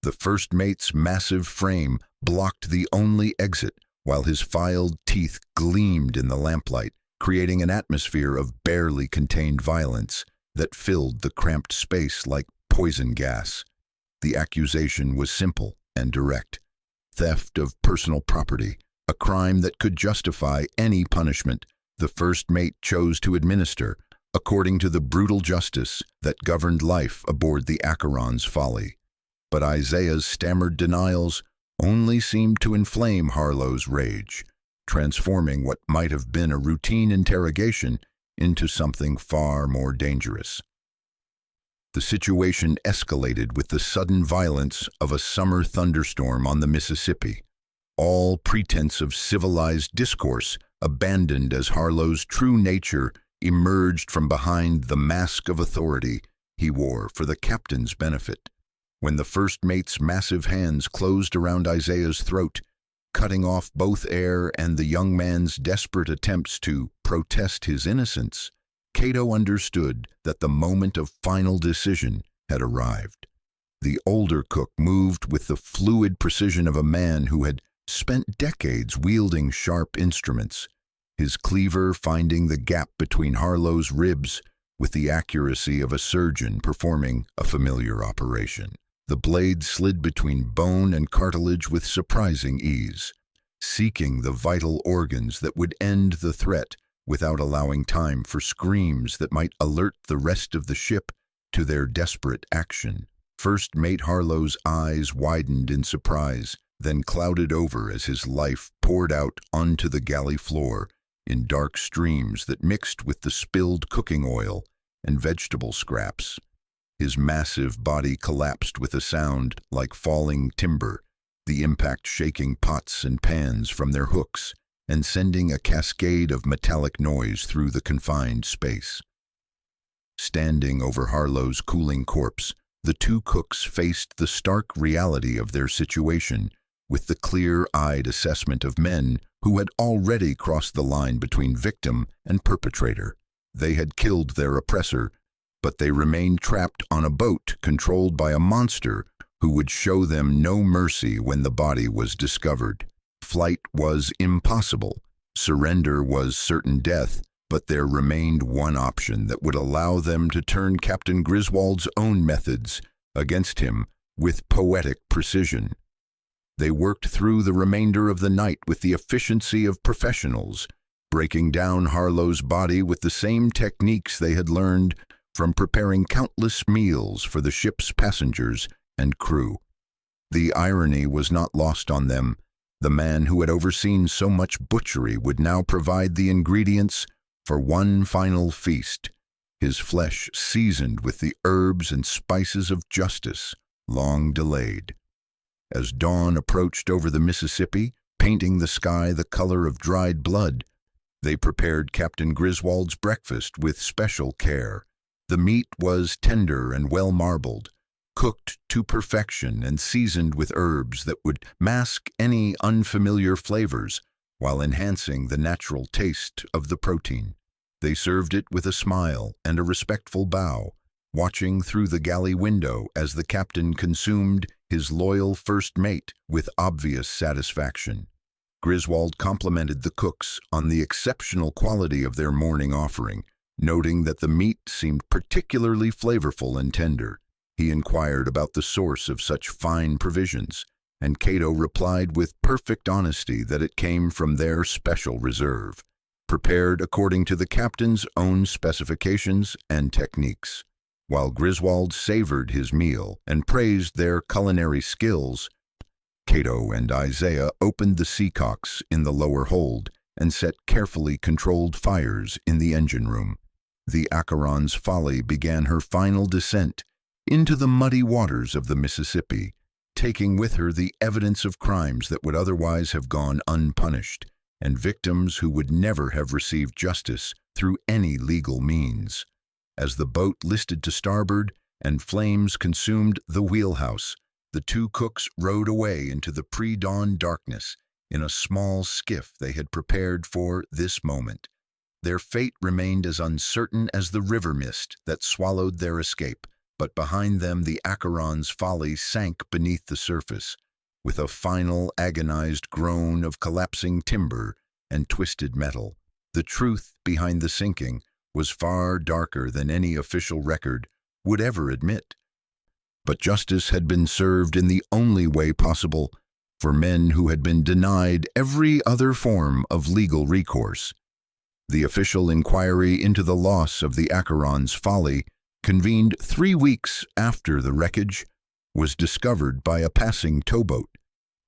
The first mate's massive frame blocked the only exit while his filed teeth gleamed in the lamplight, creating an atmosphere of barely contained violence that filled the cramped space like poison gas. The accusation was simple and direct: theft of personal property, a crime that could justify any punishment the first mate chose to administer according to the brutal justice that governed life aboard the Acheron's Folly. But Isaiah's stammered denials only seemed to inflame Harlow's rage, transforming what might have been a routine interrogation into something far more dangerous. The situation escalated with the sudden violence of a summer thunderstorm on the Mississippi. All pretense of civilized discourse abandoned as Harlow's true nature emerged from behind the mask of authority he wore for the captain's benefit. When the first mate's massive hands closed around Isaiah's throat, cutting off both air and the young man's desperate attempts to protest his innocence, Cato understood that the moment of final decision had arrived. The older cook moved with the fluid precision of a man who had spent decades wielding sharp instruments, his cleaver finding the gap between Harlow's ribs with the accuracy of a surgeon performing a familiar operation. The blade slid between bone and cartilage with surprising ease, seeking the vital organs that would end the threat without allowing time for screams that might alert the rest of the ship to their desperate action. First Mate Harlow's eyes widened in surprise, then clouded over as his life poured out onto the galley floor in dark streams that mixed with the spilled cooking oil and vegetable scraps. His massive body collapsed with a sound like falling timber, the impact shaking pots and pans from their hooks and sending a cascade of metallic noise through the confined space. Standing over Harlow's cooling corpse, the two cooks faced the stark reality of their situation with the clear-eyed assessment of men who had already crossed the line between victim and perpetrator. They had killed their oppressor, but they remained trapped on a boat controlled by a monster who would show them no mercy when the body was discovered. Flight was impossible, surrender was certain death, but there remained one option that would allow them to turn Captain Griswold's own methods against him with poetic precision. They worked through the remainder of the night with the efficiency of professionals, breaking down Harlow's body with the same techniques they had learned from preparing countless meals for the ship's passengers and crew. The irony was not lost on them. The man who had overseen so much butchery would now provide the ingredients for one final feast, his flesh seasoned with the herbs and spices of justice, long delayed. As dawn approached over the Mississippi, painting the sky the color of dried blood, they prepared Captain Griswold's breakfast with special care. The meat was tender and well marbled, cooked to perfection and seasoned with herbs that would mask any unfamiliar flavors while enhancing the natural taste of the protein. They served it with a smile and a respectful bow, watching through the galley window as the captain consumed his loyal first mate with obvious satisfaction. Griswold complimented the cooks on the exceptional quality of their morning offering, noting that the meat seemed particularly flavorful and tender. He inquired about the source of such fine provisions, and Cato replied with perfect honesty that it came from their special reserve, prepared according to the captain's own specifications and techniques. While Griswold savored his meal and praised their culinary skills, Cato and Isaiah opened the seacocks in the lower hold and set carefully controlled fires in the engine room. The Acheron's Folly began her final descent into the muddy waters of the Mississippi, taking with her the evidence of crimes that would otherwise have gone unpunished, and victims who would never have received justice through any legal means. As the boat listed to starboard and flames consumed the wheelhouse, the two cooks rowed away into the pre-dawn darkness in a small skiff they had prepared for this moment. Their fate remained as uncertain as the river mist that swallowed their escape, but behind them the Acheron's Folly sank beneath the surface, with a final agonized groan of collapsing timber and twisted metal. The truth behind the sinking was far darker than any official record would ever admit. But justice had been served in the only way possible for men who had been denied every other form of legal recourse. The official inquiry into the loss of the Acheron's Folly, convened 3 weeks after the wreckage, was discovered by a passing towboat.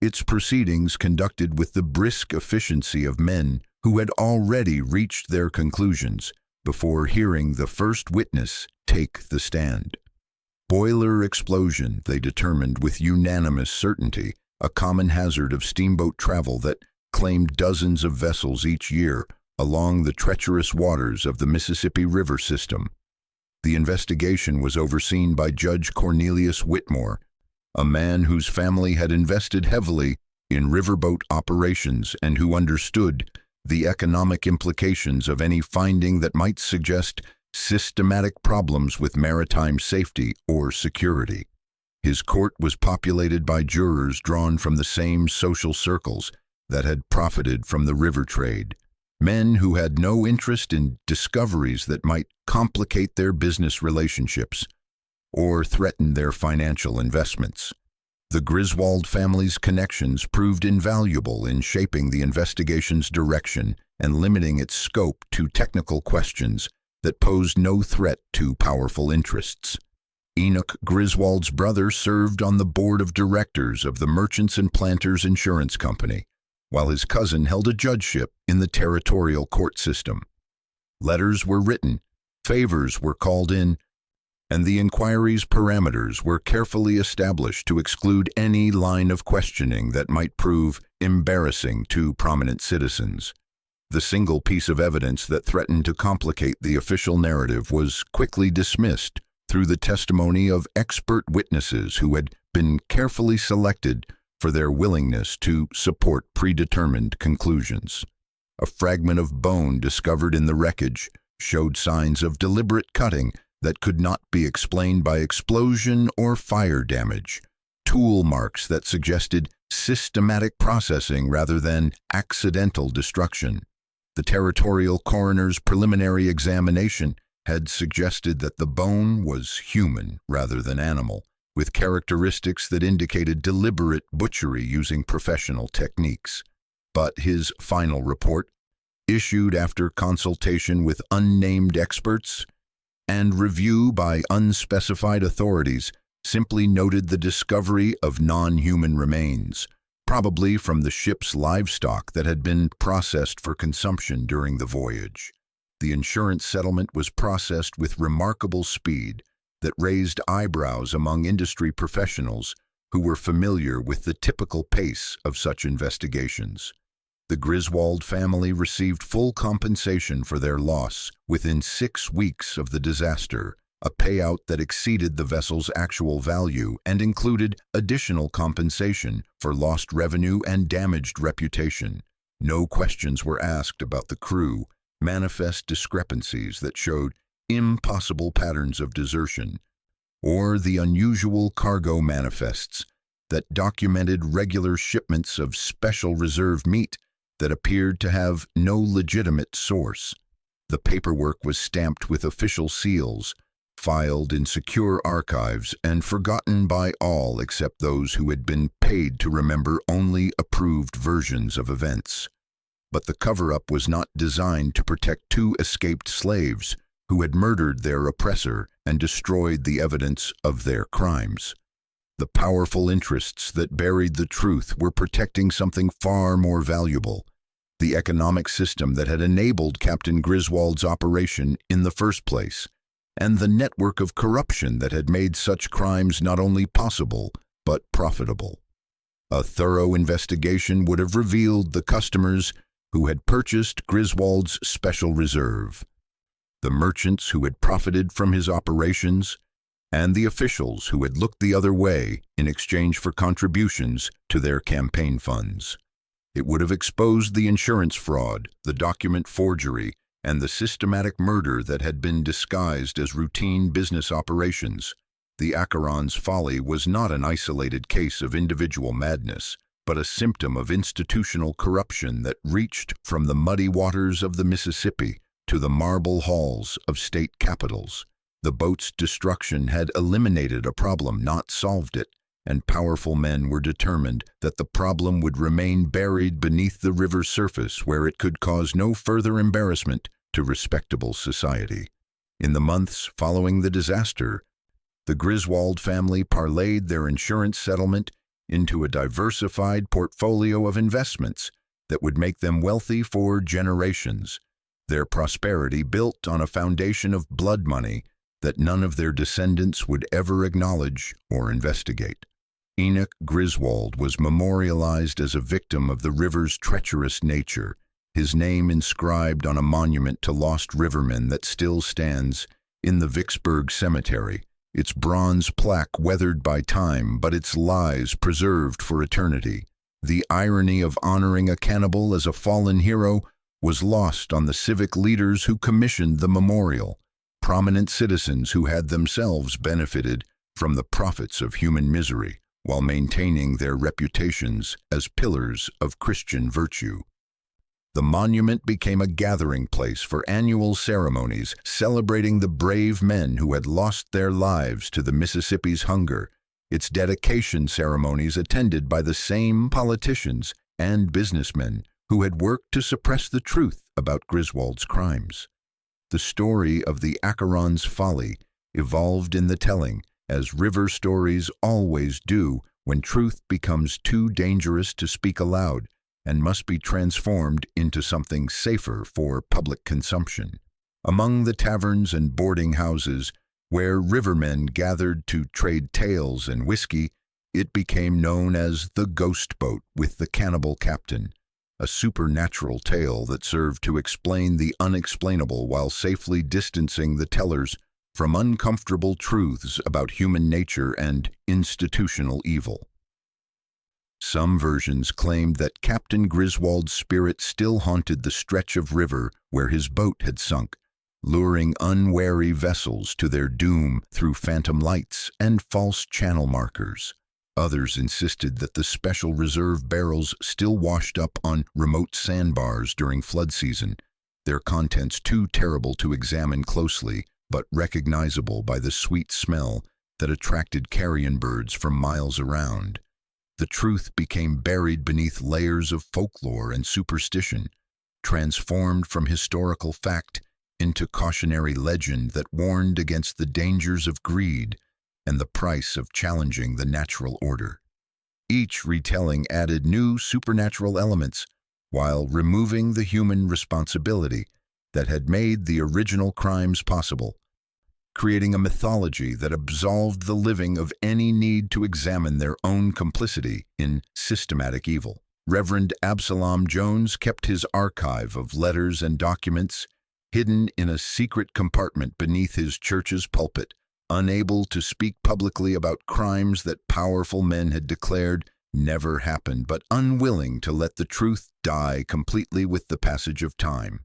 Its proceedings conducted with the brisk efficiency of men who had already reached their conclusions before hearing the first witness take the stand. Boiler explosion, they determined with unanimous certainty, a common hazard of steamboat travel that claimed dozens of vessels each year along the treacherous waters of the Mississippi River system. The investigation was overseen by Judge Cornelius Whitmore, a man whose family had invested heavily in riverboat operations and who understood the economic implications of any finding that might suggest systematic problems with maritime safety or security. His court was populated by jurors drawn from the same social circles that had profited from the river trade, men who had no interest in discoveries that might complicate their business relationships or threaten their financial investments. The Griswold family's connections proved invaluable in shaping the investigation's direction and limiting its scope to technical questions that posed no threat to powerful interests. Enoch Griswold's brother served on the board of directors of the Merchants and Planters Insurance Company, while his cousin held a judgeship in the territorial court system. Letters were written, favors were called in, and the inquiry's parameters were carefully established to exclude any line of questioning that might prove embarrassing to prominent citizens. The single piece of evidence that threatened to complicate the official narrative was quickly dismissed through the testimony of expert witnesses who had been carefully selected for their willingness to support predetermined conclusions. A fragment of bone discovered in the wreckage showed signs of deliberate cutting that could not be explained by explosion or fire damage, tool marks that suggested systematic processing rather than accidental destruction. The territorial coroner's preliminary examination had suggested that the bone was human rather than animal, with characteristics that indicated deliberate butchery using professional techniques. But his final report, issued after consultation with unnamed experts and review by unspecified authorities, simply noted the discovery of non-human remains, probably from the ship's livestock that had been processed for consumption during the voyage. The insurance settlement was processed with remarkable speed that raised eyebrows among industry professionals who were familiar with the typical pace of such investigations. The Griswold family received full compensation for their loss within 6 weeks of the disaster, a payout that exceeded the vessel's actual value and included additional compensation for lost revenue and damaged reputation. No questions were asked about the crew, manifest discrepancies that showed impossible patterns of desertion, or the unusual cargo manifests that documented regular shipments of special reserve meat that appeared to have no legitimate source. The paperwork was stamped with official seals, filed in secure archives, and forgotten by all except those who had been paid to remember only approved versions of events. But the cover-up was not designed to protect 2 escaped slaves who had murdered their oppressor and destroyed the evidence of their crimes. The powerful interests that buried the truth were protecting something far more valuable: the economic system that had enabled Captain Griswold's operation in the first place, and the network of corruption that had made such crimes not only possible, but profitable. A thorough investigation would have revealed the customers who had purchased Griswold's special reserve, the merchants who had profited from his operations, and the officials who had looked the other way in exchange for contributions to their campaign funds. It would have exposed the insurance fraud, the document forgery, and the systematic murder that had been disguised as routine business operations. The Acheron's folly was not an isolated case of individual madness, but a symptom of institutional corruption that reached from the muddy waters of the Mississippi to the marble halls of state capitals. The boat's destruction had eliminated a problem, not solved it, and powerful men were determined that the problem would remain buried beneath the river's surface, where it could cause no further embarrassment to respectable society. In the months following the disaster, the Griswold family parlayed their insurance settlement into a diversified portfolio of investments that would make them wealthy for generations, their prosperity built on a foundation of blood money that none of their descendants would ever acknowledge or investigate. Enoch Griswold was memorialized as a victim of the river's treacherous nature, his name inscribed on a monument to lost rivermen that still stands in the Vicksburg Cemetery, its bronze plaque weathered by time, but its lies preserved for eternity. The irony of honoring a cannibal as a fallen hero was lost on the civic leaders who commissioned the memorial, prominent citizens who had themselves benefited from the profits of human misery, while maintaining their reputations as pillars of Christian virtue. The monument became a gathering place for annual ceremonies celebrating the brave men who had lost their lives to the Mississippi's hunger, its dedication ceremonies attended by the same politicians and businessmen who had worked to suppress the truth about Griswold's crimes. The story of the Acheron's folly evolved in the telling, as river stories always do when truth becomes too dangerous to speak aloud and must be transformed into something safer for public consumption. Among the taverns and boarding houses where rivermen gathered to trade tales and whiskey, it became known as the Ghost Boat with the Cannibal Captain, a supernatural tale that served to explain the unexplainable while safely distancing the tellers from uncomfortable truths about human nature and institutional evil. Some versions claimed that Captain Griswold's spirit still haunted the stretch of river where his boat had sunk, luring unwary vessels to their doom through phantom lights and false channel markers. Others insisted that the special reserve barrels still washed up on remote sandbars during flood season, their contents too terrible to examine closely, but recognizable by the sweet smell that attracted carrion birds from miles around. The truth became buried beneath layers of folklore and superstition, transformed from historical fact into cautionary legend that warned against the dangers of greed and the price of challenging the natural order. Each retelling added new supernatural elements while removing the human responsibility that had made the original crimes possible, creating a mythology that absolved the living of any need to examine their own complicity in systematic evil. Reverend Absalom Jones kept his archive of letters and documents hidden in a secret compartment beneath his church's pulpit, unable to speak publicly about crimes that powerful men had declared never happened, but unwilling to let the truth die completely with the passage of time.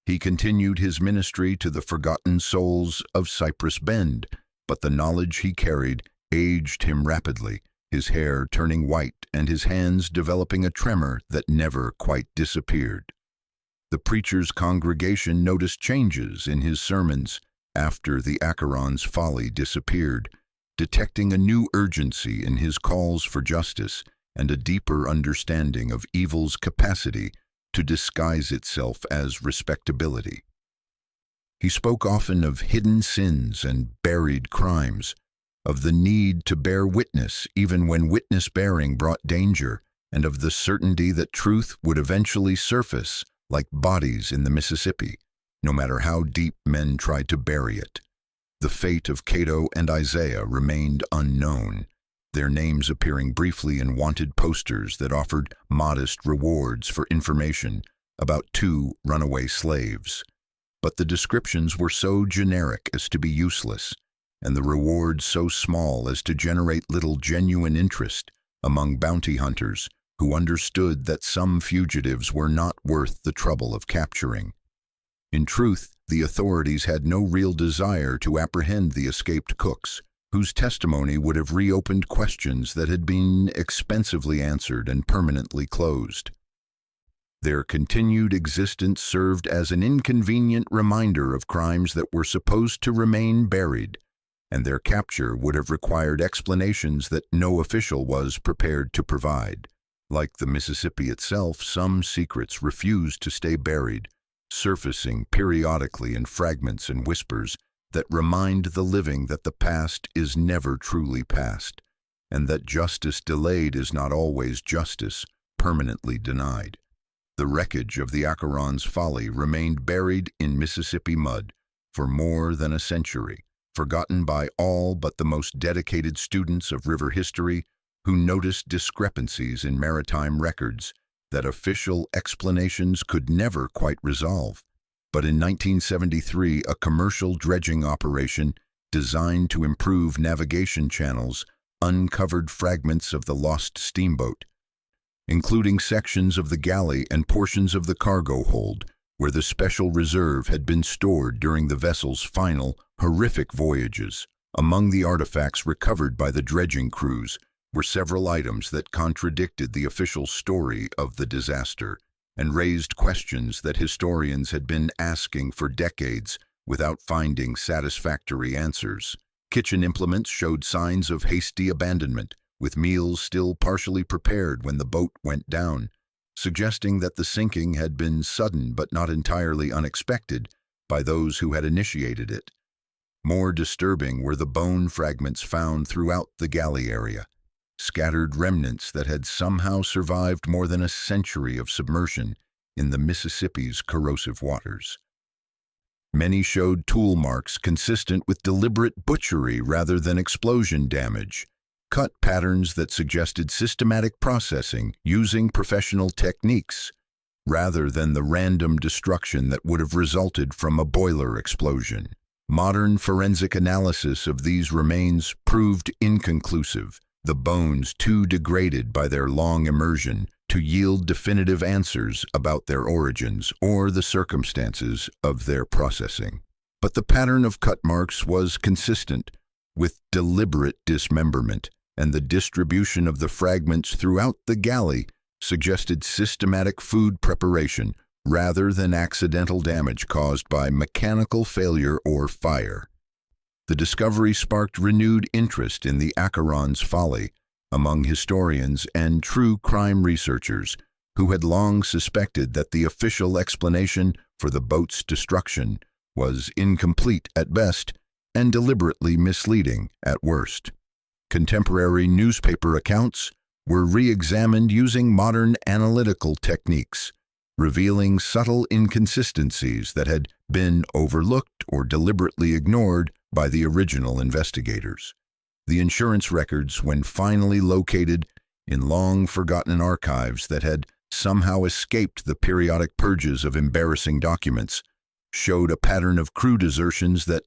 He continued his ministry to the forgotten souls of Cypress Bend, but the knowledge he carried aged him rapidly, his hair turning white and his hands developing a tremor that never quite disappeared. The preacher's congregation noticed changes in his sermons after the Acheron's folly disappeared, detecting a new urgency in his calls for justice and a deeper understanding of evil's capacity to disguise itself as respectability. He spoke often of hidden sins and buried crimes, of the need to bear witness even when witness-bearing brought danger, and of the certainty that truth would eventually surface like bodies in the Mississippi, no matter how deep men tried to bury it. The fate of Cato and Isaiah remained unknown, their names appearing briefly in wanted posters that offered modest rewards for information about two runaway slaves. But the descriptions were so generic as to be useless, and the rewards so small as to generate little genuine interest among bounty hunters who understood that some fugitives were not worth the trouble of capturing. In truth, the authorities had no real desire to apprehend the escaped cooks, whose testimony would have reopened questions that had been expensively answered and permanently closed. Their continued existence served as an inconvenient reminder of crimes that were supposed to remain buried, and their capture would have required explanations that no official was prepared to provide. Like the Mississippi itself, some secrets refused to stay buried, surfacing periodically in fragments and whispers that remind the living that the past is never truly past, and that justice delayed is not always justice permanently denied. The wreckage of the Acheron's folly remained buried in Mississippi mud for more than a century, forgotten by all but the most dedicated students of river history who noticed discrepancies in maritime records that official explanations could never quite resolve. But in 1973, a commercial dredging operation designed to improve navigation channels uncovered fragments of the lost steamboat, including sections of the galley and portions of the cargo hold, where the special reserve had been stored during the vessel's final, horrific voyages. Among the artifacts recovered by the dredging crews were several items that contradicted the official story of the disaster and raised questions that historians had been asking for decades without finding satisfactory answers. Kitchen implements showed signs of hasty abandonment, with meals still partially prepared when the boat went down, suggesting that the sinking had been sudden but not entirely unexpected by those who had initiated it. More disturbing were the bone fragments found throughout the galley area, scattered remnants that had somehow survived more than a century of submersion in the Mississippi's corrosive waters. Many showed tool marks consistent with deliberate butchery rather than explosion damage, cut patterns that suggested systematic processing using professional techniques, rather than the random destruction that would have resulted from a boiler explosion. Modern forensic analysis of these remains proved inconclusive, the bones too degraded by their long immersion to yield definitive answers about their origins or the circumstances of their processing. But the pattern of cut marks was consistent with deliberate dismemberment, and the distribution of the fragments throughout the galley suggested systematic food preparation rather than accidental damage caused by mechanical failure or fire. The discovery sparked renewed interest in the Acheron's folly among historians and true crime researchers who had long suspected that the official explanation for the boat's destruction was incomplete at best and deliberately misleading at worst. Contemporary newspaper accounts were re-examined using modern analytical techniques, revealing subtle inconsistencies that had been overlooked or deliberately ignored by the original investigators. The insurance records, when finally located in long-forgotten archives that had somehow escaped the periodic purges of embarrassing documents, showed a pattern of crew desertions that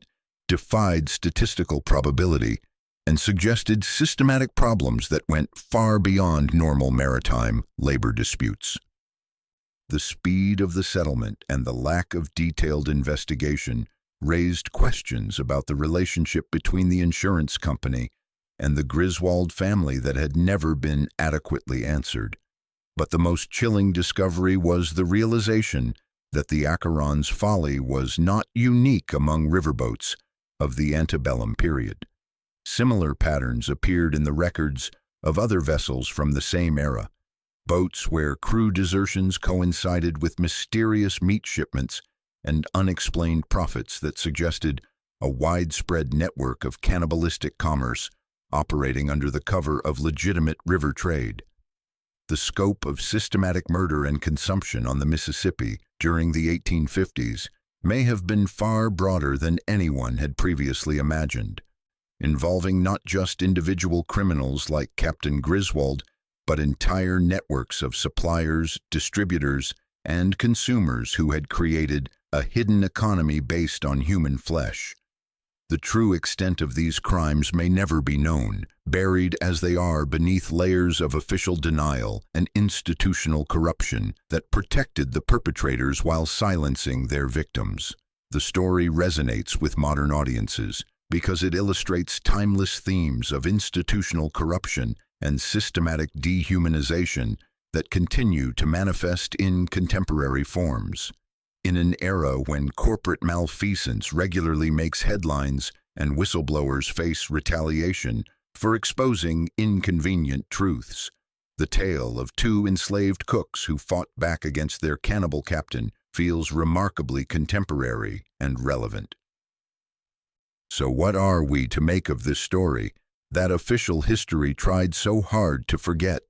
defied statistical probability and suggested systematic problems that went far beyond normal maritime labor disputes. The speed of the settlement and the lack of detailed investigation raised questions about the relationship between the insurance company and the Griswold family that had never been adequately answered. But the most chilling discovery was the realization that the Acheron's folly was not unique among riverboats of the antebellum period. Similar patterns appeared in the records of other vessels from the same era, boats where crew desertions coincided with mysterious meat shipments and unexplained profits that suggested a widespread network of cannibalistic commerce operating under the cover of legitimate river trade. The scope of systematic murder and consumption on the Mississippi during the 1850s may have been far broader than anyone had previously imagined, involving not just individual criminals like Captain Griswold, but entire networks of suppliers, distributors, and consumers who had created a hidden economy based on human flesh. The true extent of these crimes may never be known, buried as they are beneath layers of official denial and institutional corruption that protected the perpetrators while silencing their victims. The story resonates with modern audiences because it illustrates timeless themes of institutional corruption and systematic dehumanization that continue to manifest in contemporary forms. In an era when corporate malfeasance regularly makes headlines and whistleblowers face retaliation for exposing inconvenient truths, the tale of two enslaved cooks who fought back against their cannibal captain feels remarkably contemporary and relevant. So what are we to make of this story that official history tried so hard to forget?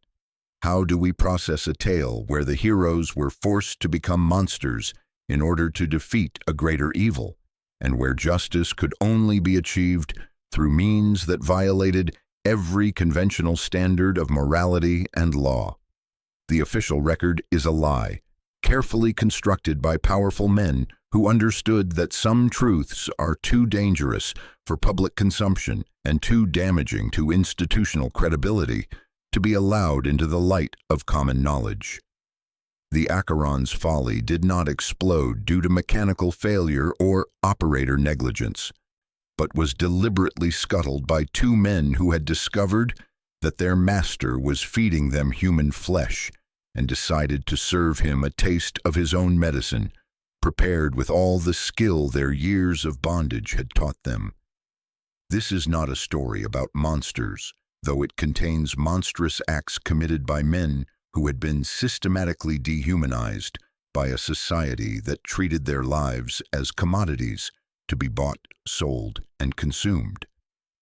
How do we process a tale where the heroes were forced to become monsters in order to defeat a greater evil, and where justice could only be achieved through means that violated every conventional standard of morality and law? The official record is a lie, carefully constructed by powerful men who understood that some truths are too dangerous for public consumption and too damaging to institutional credibility to be allowed into the light of common knowledge. The Acheron's folly did not explode due to mechanical failure or operator negligence, but was deliberately scuttled by two men who had discovered that their master was feeding them human flesh and decided to serve him a taste of his own medicine, prepared with all the skill their years of bondage had taught them. This is not a story about monsters, though it contains monstrous acts committed by men who had been systematically dehumanized by a society that treated their lives as commodities to be bought, sold, and consumed.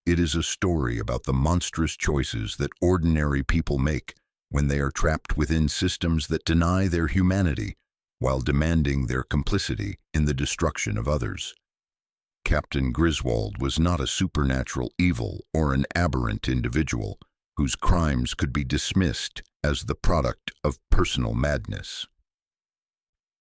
It is a story about the monstrous choices that ordinary people make when they are trapped within systems that deny their humanity while demanding their complicity in the destruction of others. Captain Griswold was not a supernatural evil or an aberrant individual whose crimes could be dismissed as the product of personal madness.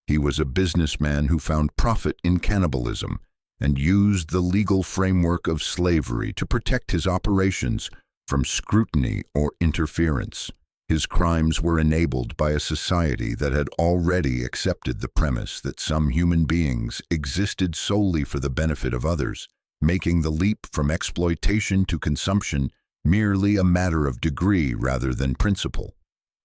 He was a businessman who found profit in cannibalism and used the legal framework of slavery to protect his operations from scrutiny or interference. His crimes were enabled by a society that had already accepted the premise that some human beings existed solely for the benefit of others, making the leap from exploitation to consumption merely a matter of degree rather than principle.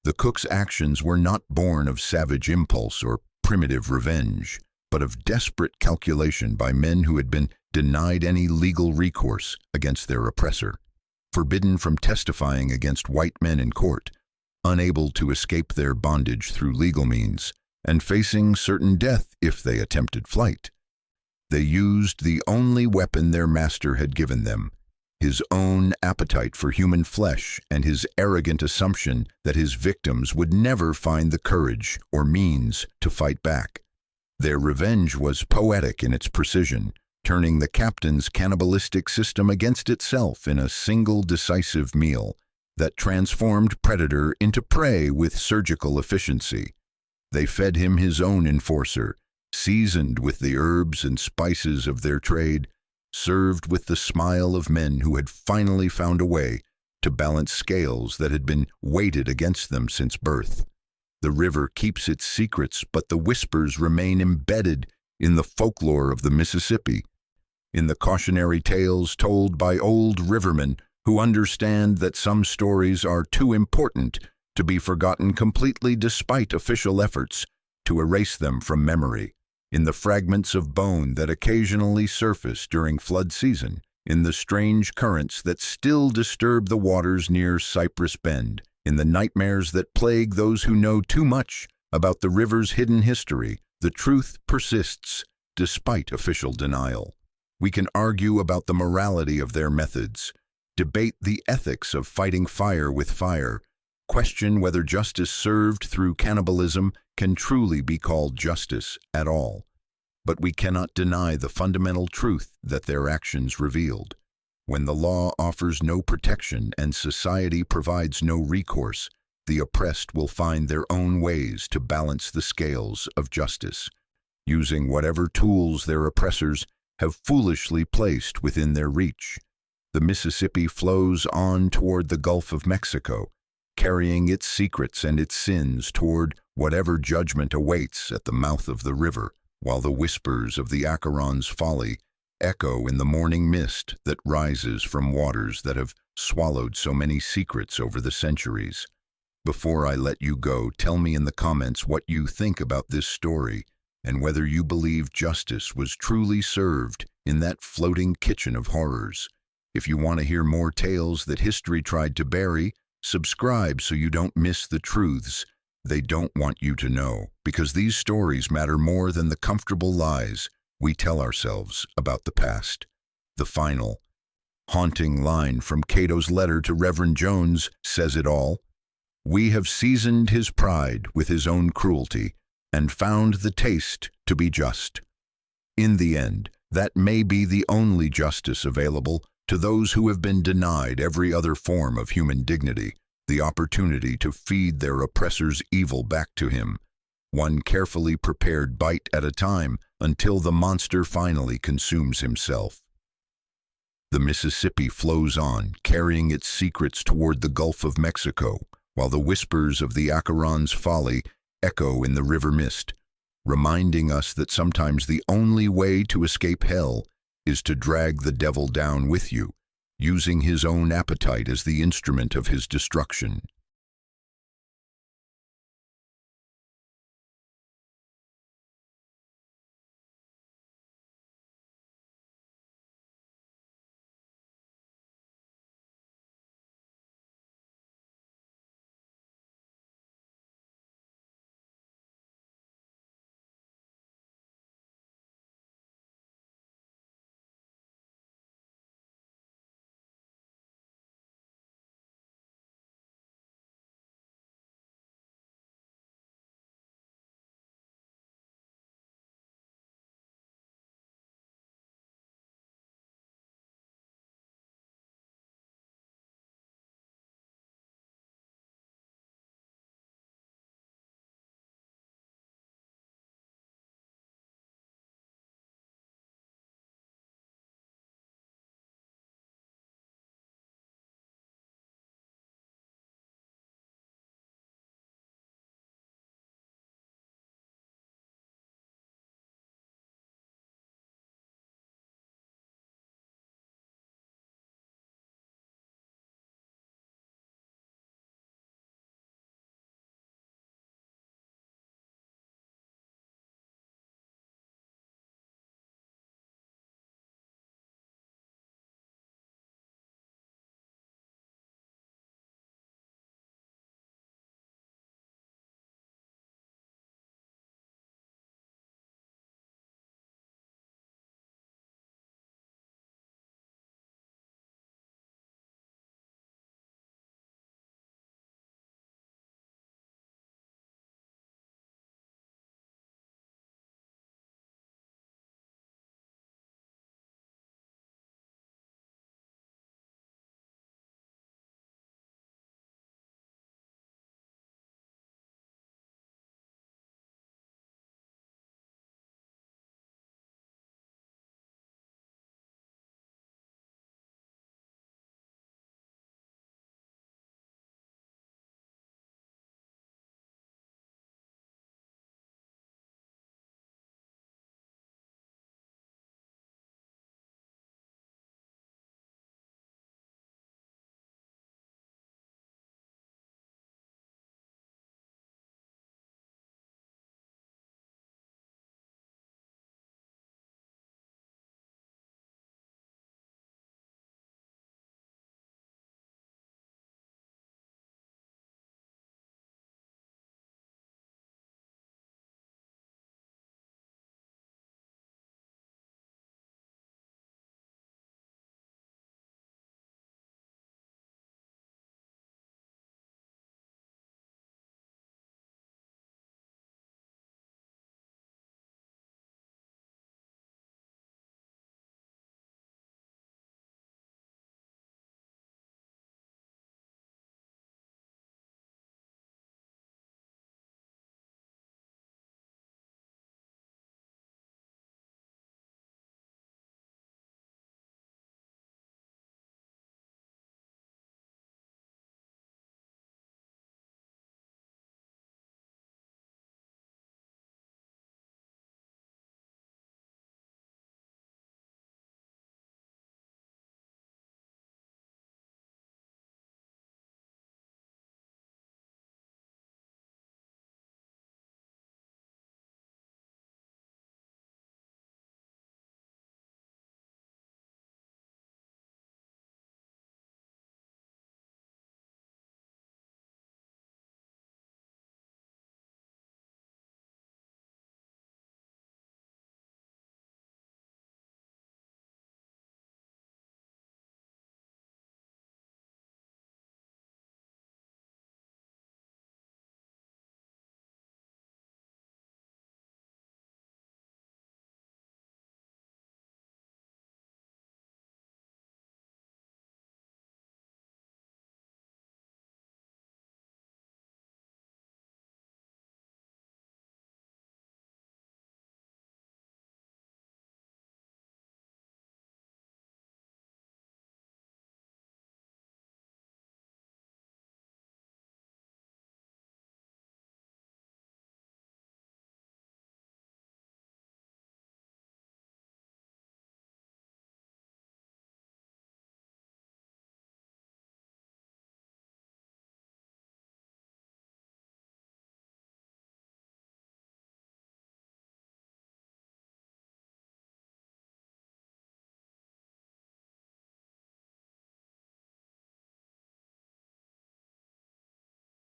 The cook's actions were not born of savage impulse or primitive revenge, but of desperate calculation by men who had been denied any legal recourse against their oppressor, forbidden from testifying against white men in court, unable to escape their bondage through legal means, and facing certain death if they attempted flight. They used the only weapon their master had given them, his own appetite for human flesh and his arrogant assumption that his victims would never find the courage or means to fight back. Their revenge was poetic in its precision, turning the captain's cannibalistic system against itself in a single decisive meal that transformed predator into prey with surgical efficiency. They fed him his own enforcer, seasoned with the herbs and spices of their trade, served with the smile of men who had finally found a way to balance scales that had been weighted against them since birth. The river keeps its secrets, but the whispers remain embedded in the folklore of the Mississippi, in the cautionary tales told by old rivermen who understand that some stories are too important to be forgotten completely despite official efforts to erase them from memory, in the fragments of bone that occasionally surface during flood season, in the strange currents that still disturb the waters near Cypress Bend, in the nightmares that plague those who know too much about the river's hidden history. The truth persists despite official denial. We can argue about the morality of their methods, debate the ethics of fighting fire with fire, question whether justice served through cannibalism can truly be called justice at all. But we cannot deny the fundamental truth that their actions revealed. When the law offers no protection and society provides no recourse, the oppressed will find their own ways to balance the scales of justice, using whatever tools their oppressors have foolishly placed within their reach. The Mississippi flows on toward the Gulf of Mexico, carrying its secrets and its sins toward whatever judgment awaits at the mouth of the river, while the whispers of the Acheron's folly echo in the morning mist that rises from waters that have swallowed so many secrets over the centuries. Before I let you go, tell me in the comments what you think about this story and whether you believe justice was truly served in that floating kitchen of horrors. If you want to hear more tales that history tried to bury, subscribe so you don't miss the truths they don't want you to know, because these stories matter more than the comfortable lies we tell ourselves about the past. The final, haunting line from Cato's letter to Reverend Jones says it all. We have seasoned his pride with his own cruelty and found the taste to be just. In the end, that may be the only justice available to those who have been denied every other form of human dignity, the opportunity to feed their oppressor's evil back to him, one carefully prepared bite at a time until the monster finally consumes himself. The Mississippi flows on, carrying its secrets toward the Gulf of Mexico, while the whispers of the Acheron's folly echo in the river mist, reminding us that sometimes the only way to escape hell is to drag the devil down with you, using his own appetite as the instrument of his destruction.